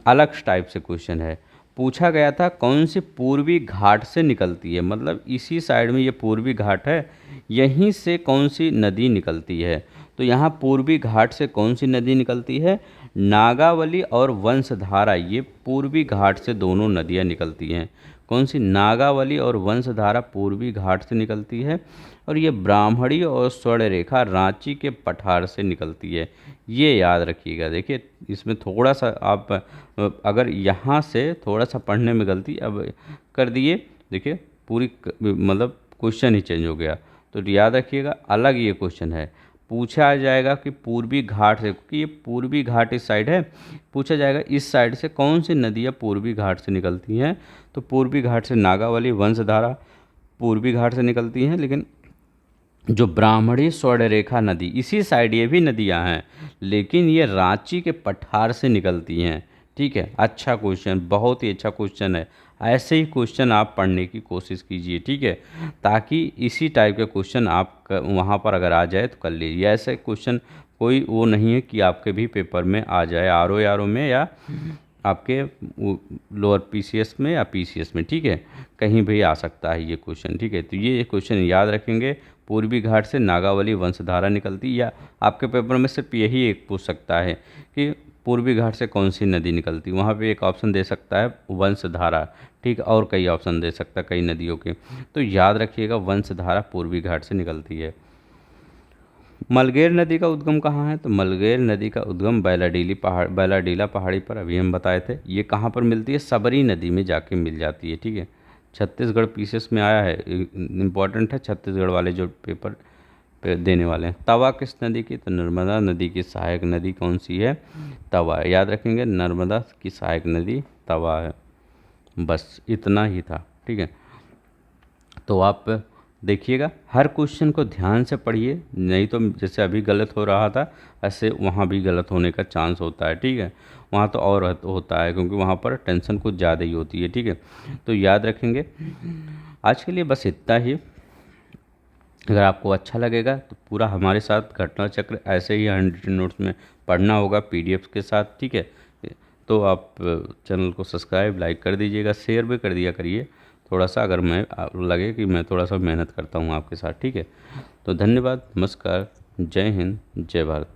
अलग टाइप से क्वेश्चन है, पूछा गया था कौन सी पूर्वी घाट से निकलती है, मतलब इसी साइड में ये पूर्वी घाट है, यहीं से कौन सी नदी निकलती है। तो यहाँ पूर्वी घाट से कौन सी नदी निकलती है, नागावली और वंशधारा, ये पूर्वी घाट से दोनों नदियाँ निकलती हैं। कौन सी, नागावली और वंशधारा पूर्वी घाट से निकलती है, और ये ब्राह्मणी और स्वर्ण रेखा रांची के पठार से निकलती है। ये याद रखिएगा। देखिए इसमें थोड़ा सा आप अगर यहाँ से थोड़ा सा पढ़ने में गलती अब कर दिए, देखिए मतलब क्वेश्चन ही चेंज हो गया। तो याद रखिएगा, अलग ये क्वेश्चन है। पूछा जाएगा कि पूर्वी घाट से, क्योंकि ये पूर्वी घाट इस साइड है, पूछा जाएगा इस साइड से कौन सी नदियाँ पूर्वी घाट से निकलती हैं। तो पूर्वी घाट से नागावली, वंशधारा पूर्वी घाट से निकलती हैं, लेकिन जो ब्राह्मणी स्वर्णरेखा नदी इसी साइड ये भी नदियां हैं, लेकिन ये रांची के पठार से निकलती हैं। ठीक है, अच्छा क्वेश्चन, बहुत ही अच्छा क्वेश्चन है। ऐसे ही क्वेश्चन आप पढ़ने की कोशिश कीजिए, ठीक है, ताकि इसी टाइप के क्वेश्चन आप वहाँ पर अगर आ जाए तो कर लीजिए। ऐसे क्वेश्चन कोई वो नहीं है कि आपके भी पेपर में आ जाए, आर ओ में या आपके लोअर पीसीएस में या पीसीएस में, ठीक है, कहीं भी आ सकता है ये क्वेश्चन। ठीक है, तो ये क्वेश्चन याद रखेंगे। पूर्वी घाट से नागावली वंशधारा निकलती, या आपके पेपर में सिर्फ यही एक पूछ सकता है कि पूर्वी घाट से कौन सी नदी निकलती, वहाँ पे एक ऑप्शन दे सकता है वंशधारा, ठीक है, और कई ऑप्शन दे सकता है कई नदियों के। तो याद रखिएगा वंशधारा पूर्वी घाट से निकलती है। मलगेर नदी का उद्गम कहाँ है? तो मलगेर नदी का उद्गम बैलाडीला पहाड़ी पर अभी हम बताए थे। ये कहाँ पर मिलती है? सबरी नदी में जाके मिल जाती है। ठीक है, छत्तीसगढ़ पीसीएस में आया है, इम्पॉर्टेंट है छत्तीसगढ़ वाले जो पेपर पे देने वाले हैं। तवा किस नदी की? तो नर्मदा नदी की सहायक नदी कौन सी है? तवा है। याद रखेंगे, नर्मदा की सहायक नदी तवा है। बस इतना ही था। ठीक है, तो आप देखिएगा, हर क्वेश्चन को ध्यान से पढ़िए, नहीं तो जैसे अभी गलत हो रहा था ऐसे वहाँ भी गलत होने का चांस होता है। ठीक है, वहाँ तो और होता है, क्योंकि वहाँ पर टेंशन कुछ ज़्यादा ही होती है। ठीक है, तो याद रखेंगे। आज के लिए बस इतना ही। अगर आपको अच्छा लगेगा तो पूरा हमारे साथ घटना चक्र ऐसे ही 100 नोट्स में पढ़ना होगा पीडीएफ के साथ। ठीक है, तो आप चैनल को सब्सक्राइब लाइक कर दीजिएगा, शेयर भी कर दिया करिए थोड़ा सा, अगर मैं लगे कि मैं थोड़ा सा मेहनत करता हूँ आपके साथ। ठीक है, तो धन्यवाद, नमस्कार, जय हिंद, जय भारत।